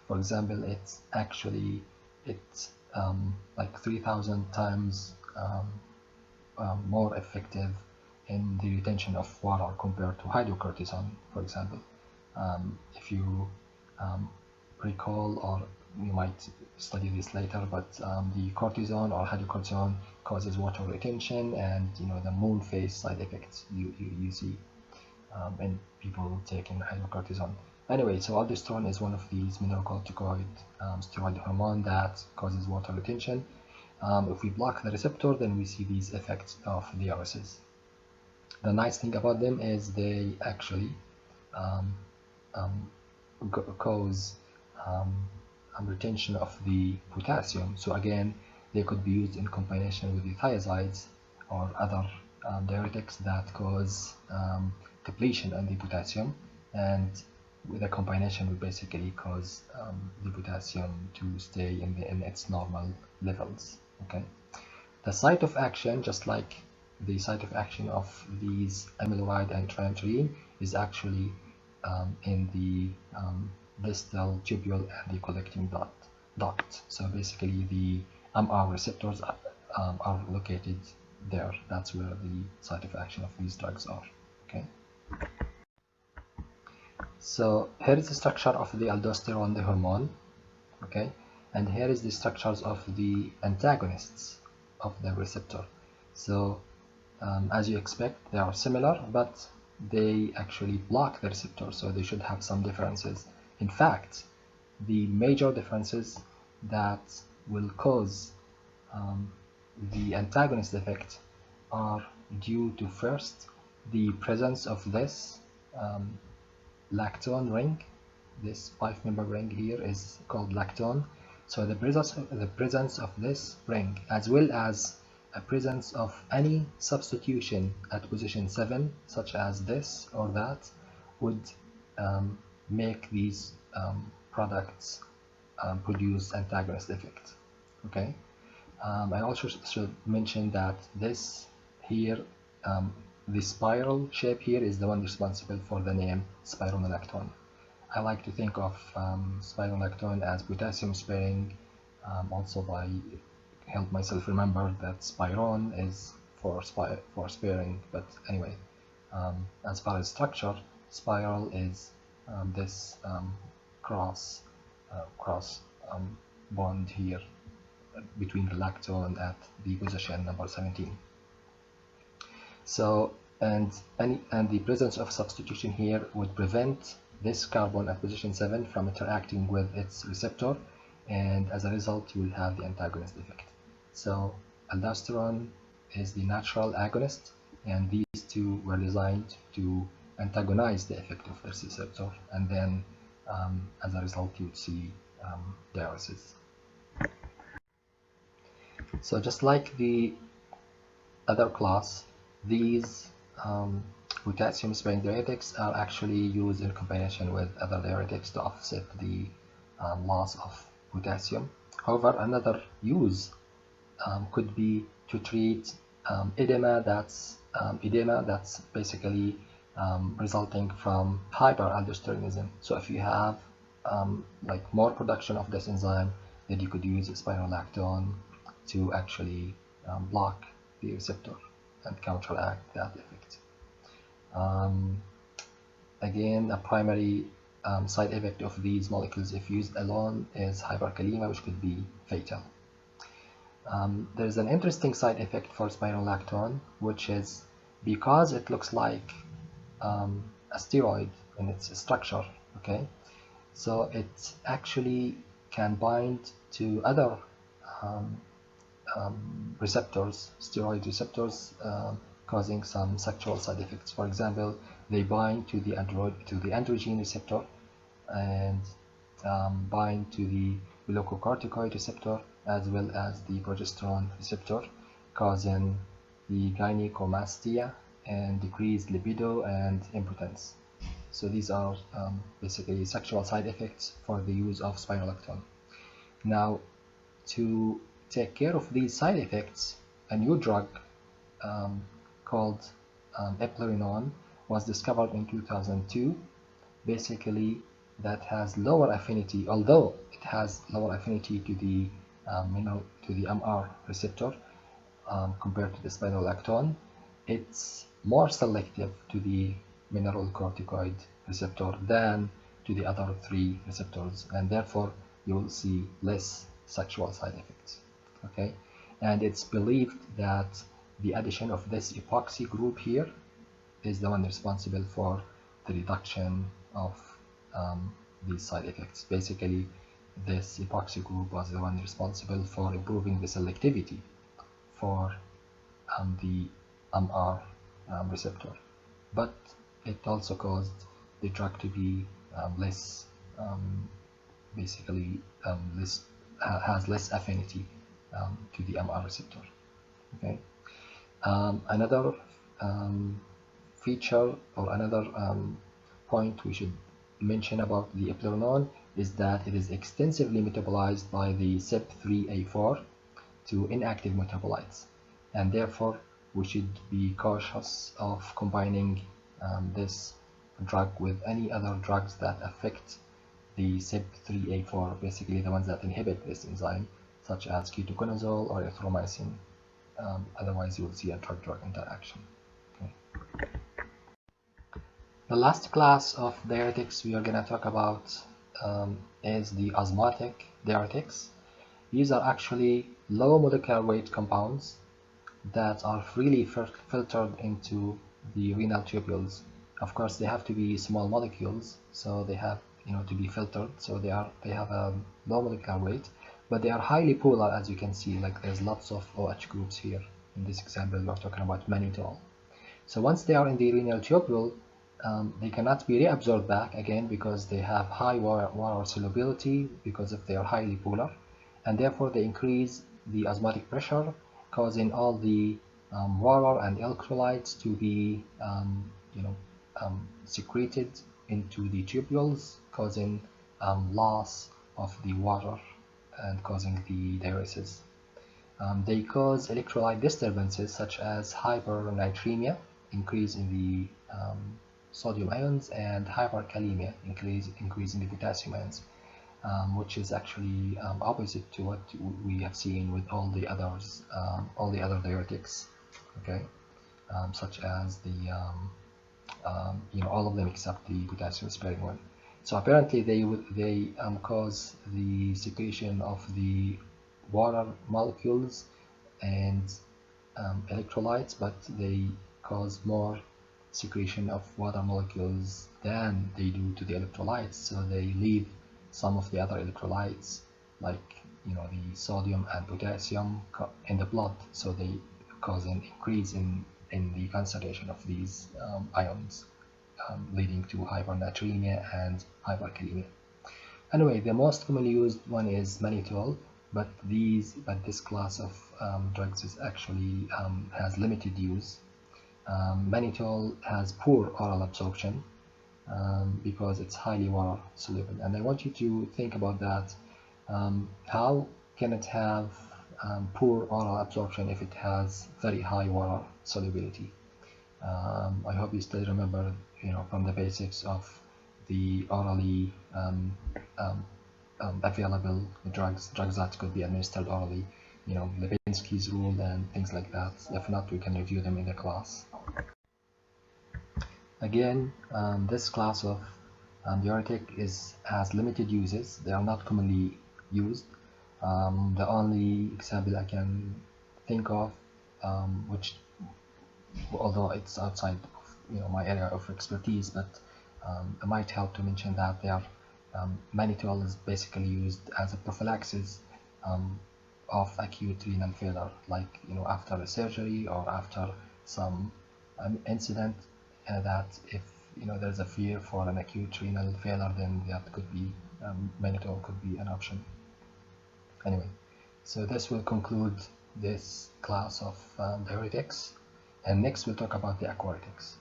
for example, it's like 3,000 times more effective in the retention of water compared to hydrocortisone, for example. If you recall, or you might study this later, but the cortisone or hydrocortisone causes water retention, and the moon phase side effects you see in people taking hydrocortisone. Anyway, so aldosterone is one of these mineralocorticoid steroid hormone that causes water retention. If we block the receptor, then we see these effects of diuresis. The nice thing about them is they actually um, um, cause retention of the potassium. So again, they could be used in combination with the thiazides or other diuretics that cause depletion in the potassium, and with a combination would basically cause the potassium to stay in its normal levels. Okay. The site of action, just like the site of action of these amyloid and trimethylene, is actually in the distal tubule and the collecting duct. So basically, the MR receptors are located there. That's where the site of action of these drugs are. Okay. So here is the structure of the aldosterone, the hormone. Okay, and here is the structures of the antagonists of the receptor. So as you expect, they are similar, but they actually block the receptor, so they should have some differences. In fact, the major differences that will cause the antagonist effect are due to, first, the presence of this lactone ring. This 5-member ring here is called lactone. So the presence of this ring, as well as a presence of any substitution at position 7, such as this or that, would make these products produce antagonist effect. Okay. I also should mention that this here, the spiral shape here, is the one responsible for the name spironolactone. I like to think of spironolactone as potassium sparing, also by help myself remember that spiron is for sparing. But anyway, as far as structure, spiral is this cross bond here between the lactone at the position number 17. So and the presence of substitution here would prevent this carbon at position 7 from interacting with its receptor, and as a result you will have the antagonist effect. So aldosterone is the natural agonist, and these two were designed to antagonize the effect of this receptor, and then as a result you would see diuresis. So just like the other class, these potassium sparing diuretics are actually used in combination with other diuretics to offset the loss of potassium. However, another use could be to treat edema that's basically resulting from hyperaldosteronism. So if you have like more production of this enzyme, then you could use spironolactone to actually block the receptor and counteract that effect. Again, a primary side effect of these molecules, if used alone, is hyperkalemia, which could be fatal. There's an interesting side effect for spironolactone, which is because it looks like a steroid in its structure. Okay, so it actually can bind to other receptors, steroid receptors, causing some sexual side effects. For example, they bind to the androgen receptor and bind to the glucocorticoid receptor as well as the progesterone receptor, causing the gynecomastia and decreased libido and impotence. So these are basically sexual side effects for the use of spironolactone. Now, to take care of these side effects, a new drug called eplerenone was discovered in 2002. Basically, that has lower affinity, although it has lower affinity to the MR receptor compared to the spironolactone. It's more selective to the mineralocorticoid receptor than to the other 3 receptors, and therefore you will see less sexual side effects. Okay, and it's believed that the addition of this epoxy group here is the one responsible for the reduction of these side effects. Basically, this epoxy group was the one responsible for improving the selectivity for the MR receptor, but it also caused the drug to be less, basically has less affinity to the MR receptor. Okay. Another feature or another point we should mention about the eplerenone is that it is extensively metabolized by the CYP3A4 to inactive metabolites, and therefore we should be cautious of combining this drug with any other drugs that affect the CYP3A4, basically the ones that inhibit this enzyme, such as ketoconazole or erythromycin. Otherwise, you will see a drug-drug interaction. Okay. The last class of diuretics we are going to talk about is the osmotic diuretics. These are actually low molecular weight compounds that are freely filtered into the renal tubules. Of course, they have to be small molecules, so they have to be filtered. So they have a low molecular weight, but they are highly polar, as you can see. Like there's lots of OH groups here. In this example, we're talking about mannitol. So once they are in the renal tubule, they cannot be reabsorbed back again because they have high water solubility because if they are highly polar, and therefore they increase the osmotic pressure, causing all the water and electrolytes to be secreted into the tubules, causing loss of the water and causing the diuresis. They cause electrolyte disturbances such as hypernatremia, increase in the sodium ions, and hyperkalemia, increase in the potassium ions, which is actually opposite to what we have seen with all the others, all the other diuretics, okay, such as the all of them except the potassium sparing one. So apparently they cause the secretion of the water molecules and electrolytes, but they cause more secretion of water molecules than they do to the electrolytes. So they leave some of the other electrolytes, like the sodium and potassium, in the blood. So they cause an increase in the concentration of these ions, leading to hypernatremia and hyperkalemia. Anyway, the most commonly used one is mannitol, but this class of drugs is actually has limited use. Mannitol has poor oral absorption because it's highly water soluble, and I want you to think about that. How can it have poor oral absorption if it has very high water solubility? I hope you still remember, from the basics of the orally available drugs that could be administered orally, Lipinski's rule and things like that. If not, we can review them in the class. Again, this class of diuretic has limited uses. They are not commonly used. The only example I can think of, which although it's outside of my area of expertise, but it might help to mention that mannitol is basically used as a prophylaxis of acute renal failure, like after a surgery or after some incident, that if there's a fear for an acute renal failure, then that could be mannitol could be an option. Anyway, so this will conclude this class of diuretics, and next we'll talk about the aquaretics.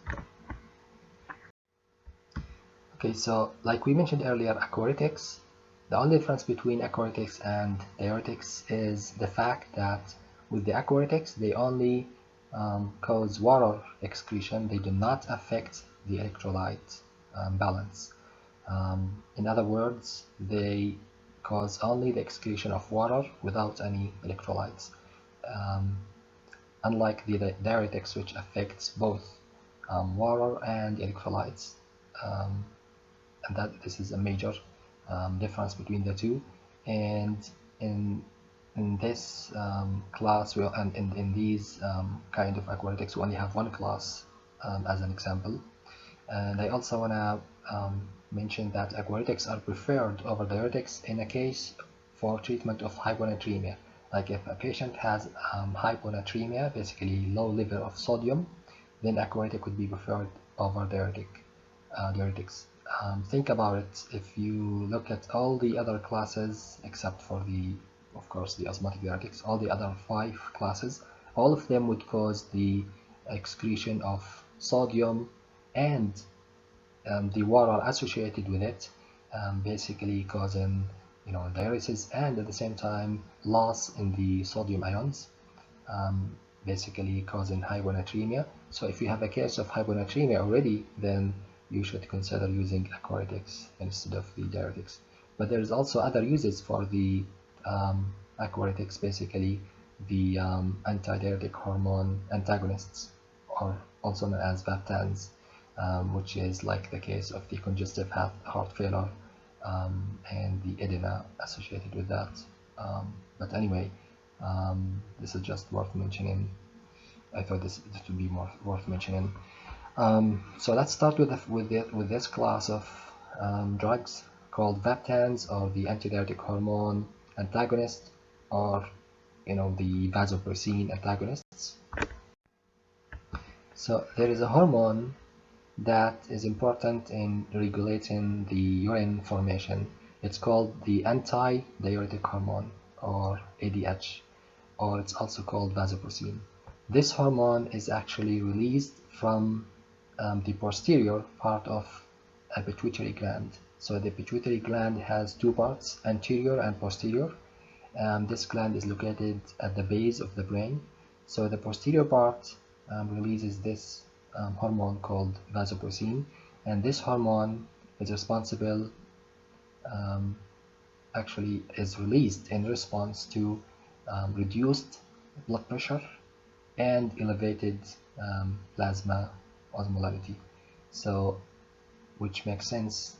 Okay, so like we mentioned earlier, aquaretics, the only difference between aquaretics and diuretics is the fact that with the aquaretics, they only cause water excretion. They do not affect the electrolyte balance. In other words, they cause only the excretion of water without any electrolytes. Unlike the diuretics, which affects both water and electrolytes. And that this is a major difference between the two. And in this class, and in these kind of aquaretics, we only have one class as an example. And I also want to mention that aquaretics are preferred over diuretics in a case for treatment of hyponatremia. Like if a patient has hyponatremia, basically low level of sodium, then aquaretic would be preferred over diuretics. Think about it. If you look at all the other classes, except for of course, the osmotic diuretics, all the other 5 classes, all of them would cause the excretion of sodium and the water associated with it, basically causing diuresis and at the same time loss in the sodium ions, um, basically causing hyponatremia. So if you have a case of hyponatremia already, then you should consider using aquaretics instead of the diuretics. But there's also other uses for the aquaretics, basically the antidiuretic hormone antagonists, or also known as vaptans, which is like the case of the congestive heart failure and the edema associated with that. But anyway, this is just worth mentioning. I thought this would be more worth mentioning. So let's start with this class of drugs called vaptans, or the antidiuretic hormone antagonist, or the vasopressin antagonists. So there is a hormone that is important in regulating the urine formation. It's called the anti-diuretic hormone, or ADH, or it's also called vasopressin. This hormone is actually released from the posterior part of a pituitary gland. So the pituitary gland has 2 parts, anterior and posterior. This gland is located at the base of the brain. So the posterior part releases this hormone called vasopressin, and this hormone is responsible, actually is released in response to reduced blood pressure and elevated plasma osmolality. So which makes sense.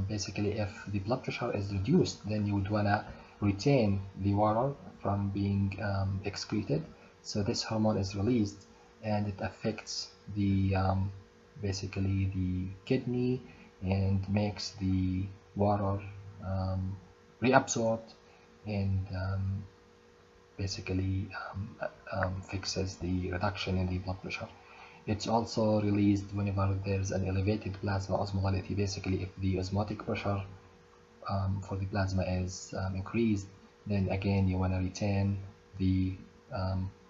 Basically, if the blood pressure is reduced, then you would want to retain the water from being excreted. So this hormone is released, and it affects the basically the kidney and makes the water reabsorbed, and basically fixes the reduction in the blood pressure. It's also released whenever there's an elevated plasma osmolality. Basically, if the osmotic pressure for the plasma is increased, then again you want to retain the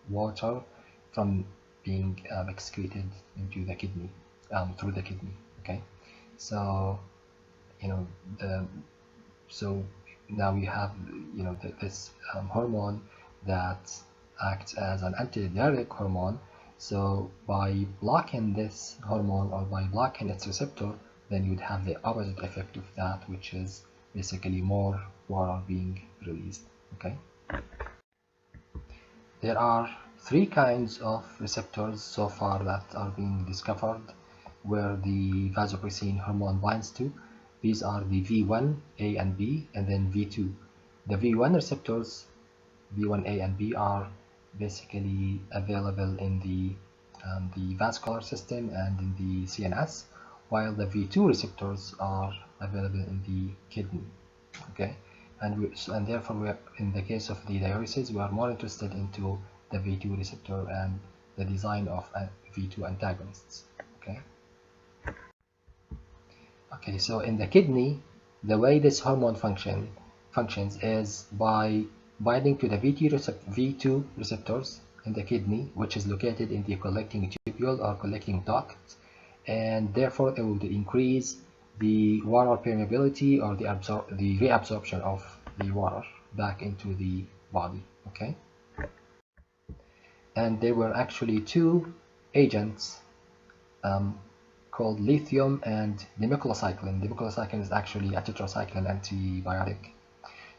water from being excreted into the kidney, through the kidney. Okay, so the so now we have this hormone that acts as an antidiuretic hormone. So by blocking this hormone, or by blocking its receptor, then you'd have the opposite effect of that, which is basically more water being released. Okay, there are 3 kinds of receptors so far that are being discovered where the vasopressin hormone binds to. These are the V1, A and B, and then V2. The V1 receptors, V1A and B, are basically available in the vascular system and in the CNS, while the V2 receptors are available in the kidney. Okay, and therefore in the case of the diuresis, we are more interested into the V2 receptor and the design of V2 antagonists. Okay, so in the kidney, the way this hormone functions is by binding to the V2 receptors in the kidney, which is located in the collecting tubule or collecting duct, and therefore it will increase the water permeability, or the reabsorption of the water back into the body. Okay, and there were actually 2 agents called lithium and dimeclocycline. Dimeclocycline is actually a tetracycline antibiotic.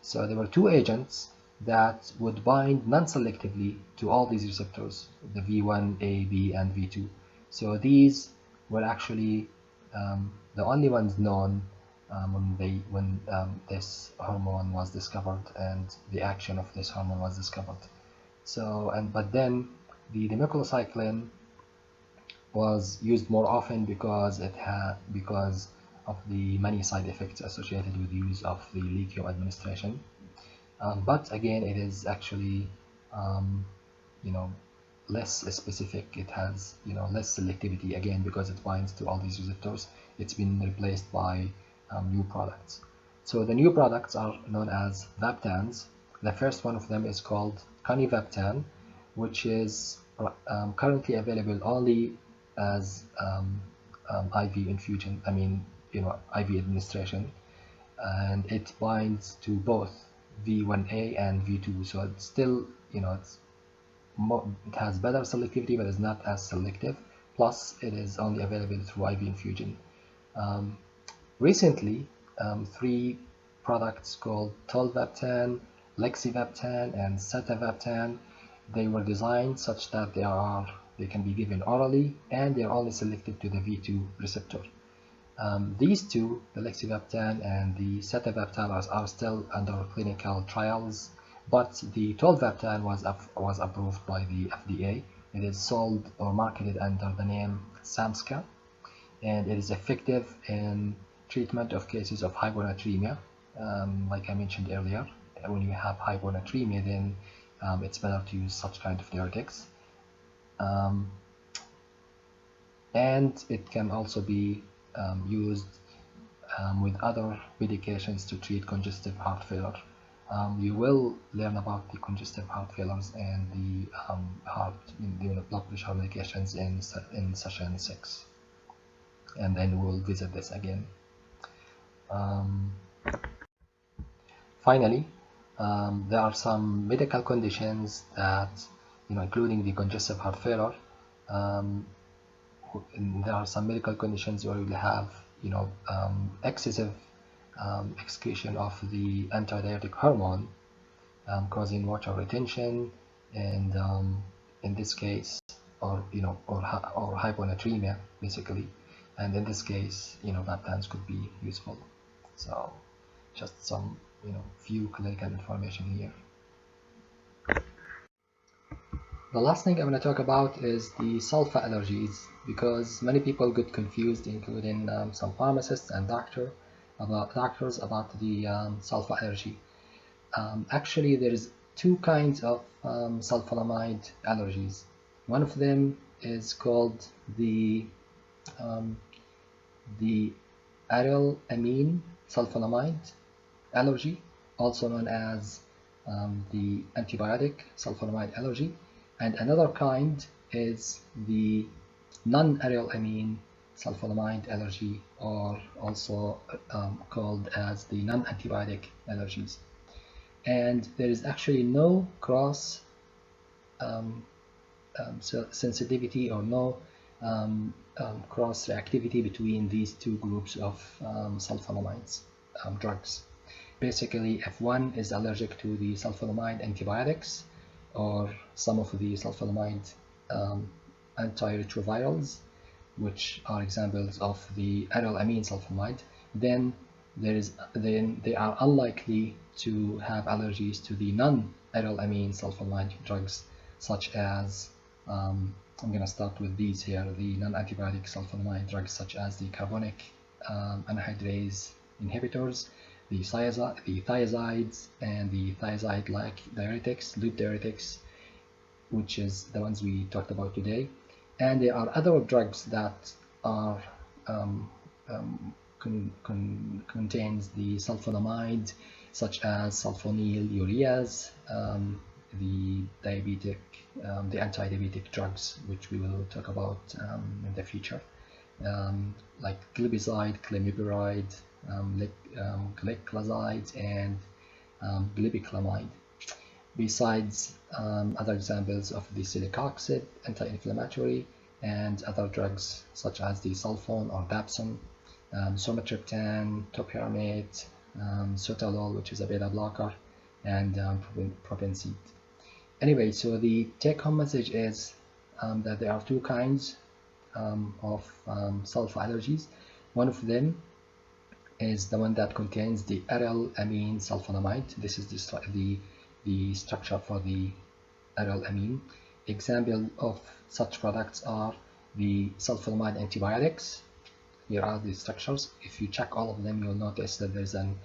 So there were 2 agents that would bind non-selectively to all these receptors, the V1, A, B, and V2. So these were actually the only ones known when this hormone was discovered and the action of this hormone was discovered. So but then the dimeclocycline was used more often because of the many side effects associated with the use of the lithium administration. But again, it is actually um, you know less specific. It has less selectivity again because it binds to all these receptors. It's been replaced by new products. So the new products are known as vaptans. The first one of them is called canivaptan, which is currently available only as IV infusion. I mean, IV administration, and it binds to both V1A and V2. So it's still, it has better selectivity, but is not as selective. Plus, it is only available through IV infusion. Um, Recently, three products called tolvaptan, lexivaptan, and setavaptan, they were designed such that they can be given orally, and they are only selective to the V2 receptor. These two, the lexivaptan and the setavaptan, are still under clinical trials, but the tolvaptan was approved by the FDA. It is sold or marketed under the name Samska, and it is effective in treatment of cases of hyponatremia. Like I mentioned earlier, when you have hyponatremia, then it's better to use such kind of diuretics. Um, and it can also be used with other medications to treat congestive heart failure. You will learn about the congestive heart failures and the blood pressure medications in session 6, and then we'll visit this again. Um, Finally, there are some medical conditions that, including the congestive heart failure, um, there are some medical conditions where you'll have, excessive excretion of the antidiuretic hormone, causing water retention, and in this case, or hyponatremia, basically. And in this case, baptans could be useful. So, just some, few clinical information here. The last thing I'm going to talk about is the sulfa allergies, because many people get confused, including some pharmacists and doctors about the sulfa allergy. Actually, there's two kinds of sulfonamide allergies. One of them is called um, the aryl amine sulfonamide allergy, also known as the antibiotic sulfonamide allergy, and another kind is the non-arylamine sulfonamide allergy, or also called as the non-antibiotic allergies. And there is actually no cross sensitivity or no cross reactivity between these two groups of sulfonamides drugs. Basically, if one is allergic to the sulfonamide antibiotics or some of the sulfonamide antiretrovirals, which are examples of the arylamine sulfonamide, then they are unlikely to have allergies to the non-arylamine sulfonamide drugs, such as I'm going to start with these here, the non-antibiotic sulfonamide drugs such as the carbonic anhydrase inhibitors, the thiazides, and the thiazide-like diuretics, loop diuretics, which is the ones we talked about today. And there are other drugs that are contains the sulfonamide, such as sulfonylureas, the anti-diabetic drugs, which we will talk about in the future, like glipizide, clemipiride, gliclazide, and glipiclamide. Besides other examples of the silic oxide, anti-inflammatory, and other drugs such as the sulfone or dapsone, somatriptan, topiramate, sotalol, which is a beta blocker, and propensid. Anyway, so the take-home message is that there are two kinds of sulfa allergies. One of them is the one that contains the aryl amine sulfonamide. This is the structure for the aryl amine. Example of such products are the sulfonamide antibiotics. Here are the structures. If you check all of them, you'll notice that there's an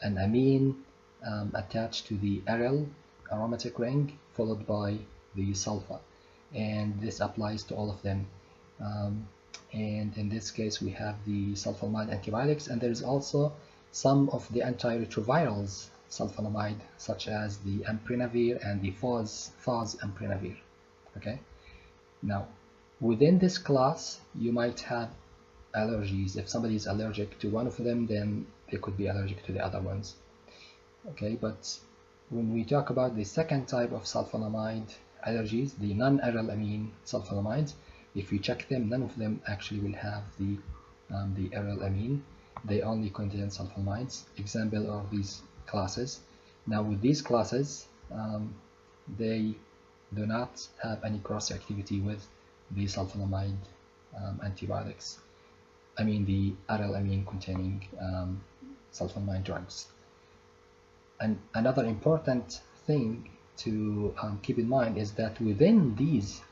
amine attached to the aryl aromatic ring, followed by the sulfa, and this applies to all of them. And in this case, we have the sulfonamide antibiotics, and there's also some of the antiretrovirals sulfonamide, such as the amprenavir and the fosamprenavir. Okay. Now, within this class, you might have allergies. If somebody is allergic to one of them, then they could be allergic to the other ones. Okay, but when we talk about the second type of sulfonamide allergies, the non-aryl amine sulfonamides, if you check them, none of them actually will have the aryl amine. They only contain sulfonamides. Example of these classes. Now with these classes, they do not have any cross-reactivity with the sulfonamide antibiotics. I mean the aryl amine containing sulfonamide drugs. And another important thing to keep in mind is that within these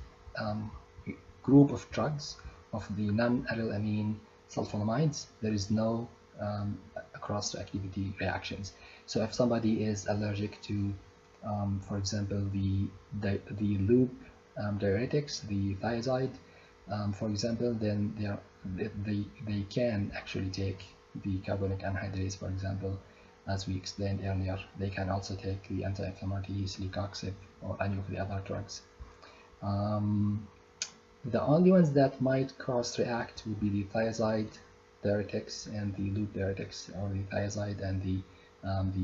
group of drugs of the non-aryl amine sulfonamides, there is no cross-reactivity reactions. So if somebody is allergic to, for example, the loop diuretics, the thiazide, for example, then they can actually take the carbonic anhydrase, for example, as we explained earlier. They can also take the anti-inflammatory celecoxib or any of the other drugs. The only ones that might cross-react would be the thiazide diuretics and the loop diuretics, or the thiazide and the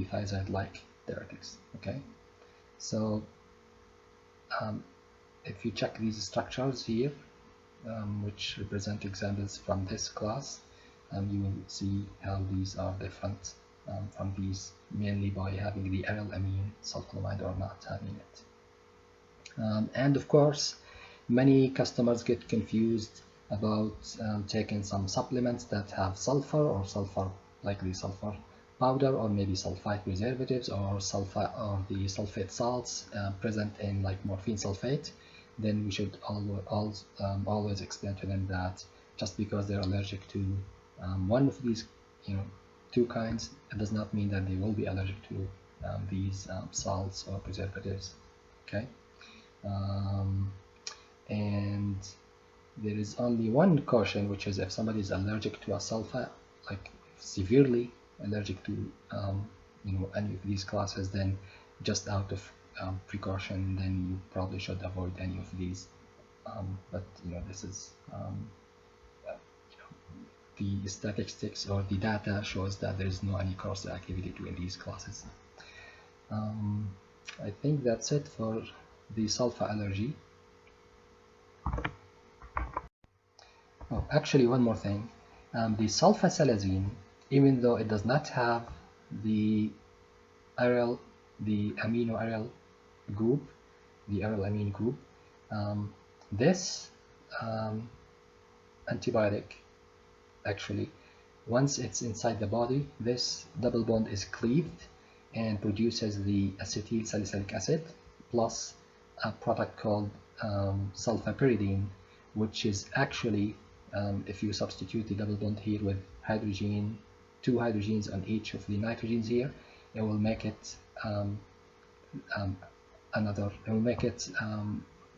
thiazide-like diuretics. Okay, so if you check these structures here, which represent examples from this class, you will see how these are different from these, mainly by having the aryl amine sulfonamide or not having it. And of course, many customers get confused about taking some supplements that have sulfur, or sulfur, like the sulfur powder, or maybe sulfite preservatives, or sulfur, or the sulfate salts present in like morphine sulfate. Then we should always explain to them that just because they're allergic to one of these, two kinds, it does not mean that they will be allergic to these salts or preservatives. Okay, and there is only one caution, which is if somebody is allergic to a sulfa, like severely allergic to any of these classes, then just out of precaution, then you probably should avoid any of these. But this is the statistics or the data shows that there is no any cross-reactivity between these classes. I think that's it for the sulfa allergy. Oh, actually, one more thing. The sulfasalazine, even though it does not have the amino-aryl group, the aryl amine group, this antibiotic, actually, once it's inside the body, this double bond is cleaved and produces the acetyl salicylic acid plus a product called sulfapyridine, which is actually, if you substitute the double bond here with hydrogen, 2 hydrogens on each of the nitrogens here, it will make it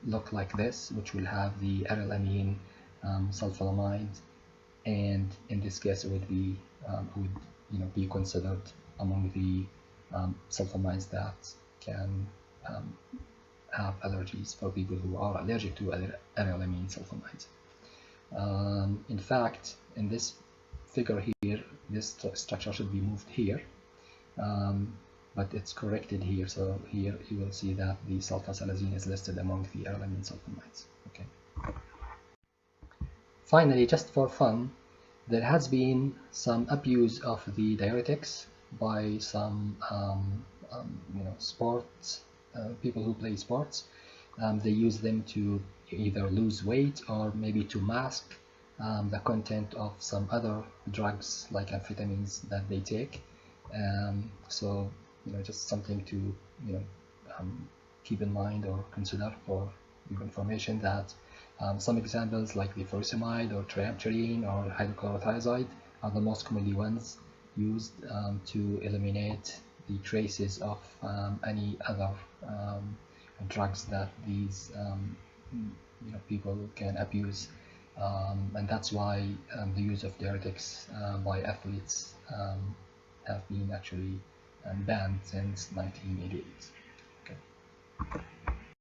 look like this, which will have the aryl amine sulfonamide, and in this case it would be be considered among the sulfonamides that can have allergies for people who are allergic to aryl amine sulfonamides. In fact, in this figure here, this structure should be moved here, but it's corrected here. So here you will see that the sulfasalazine is listed among the aryl amine sulfonamides. Okay. Finally, just for fun, there has been some abuse of the diuretics by some sports people who play sports. They use them to either lose weight or maybe to mask the content of some other drugs like amphetamines that they take. So just something to keep in mind or consider for your information that some examples like the furosemide or triamterene or hydrochlorothiazide are the most commonly ones used to eliminate the traces of any other drugs that these people can abuse, and that's why the use of diuretics by athletes have been actually banned since 1988. Okay.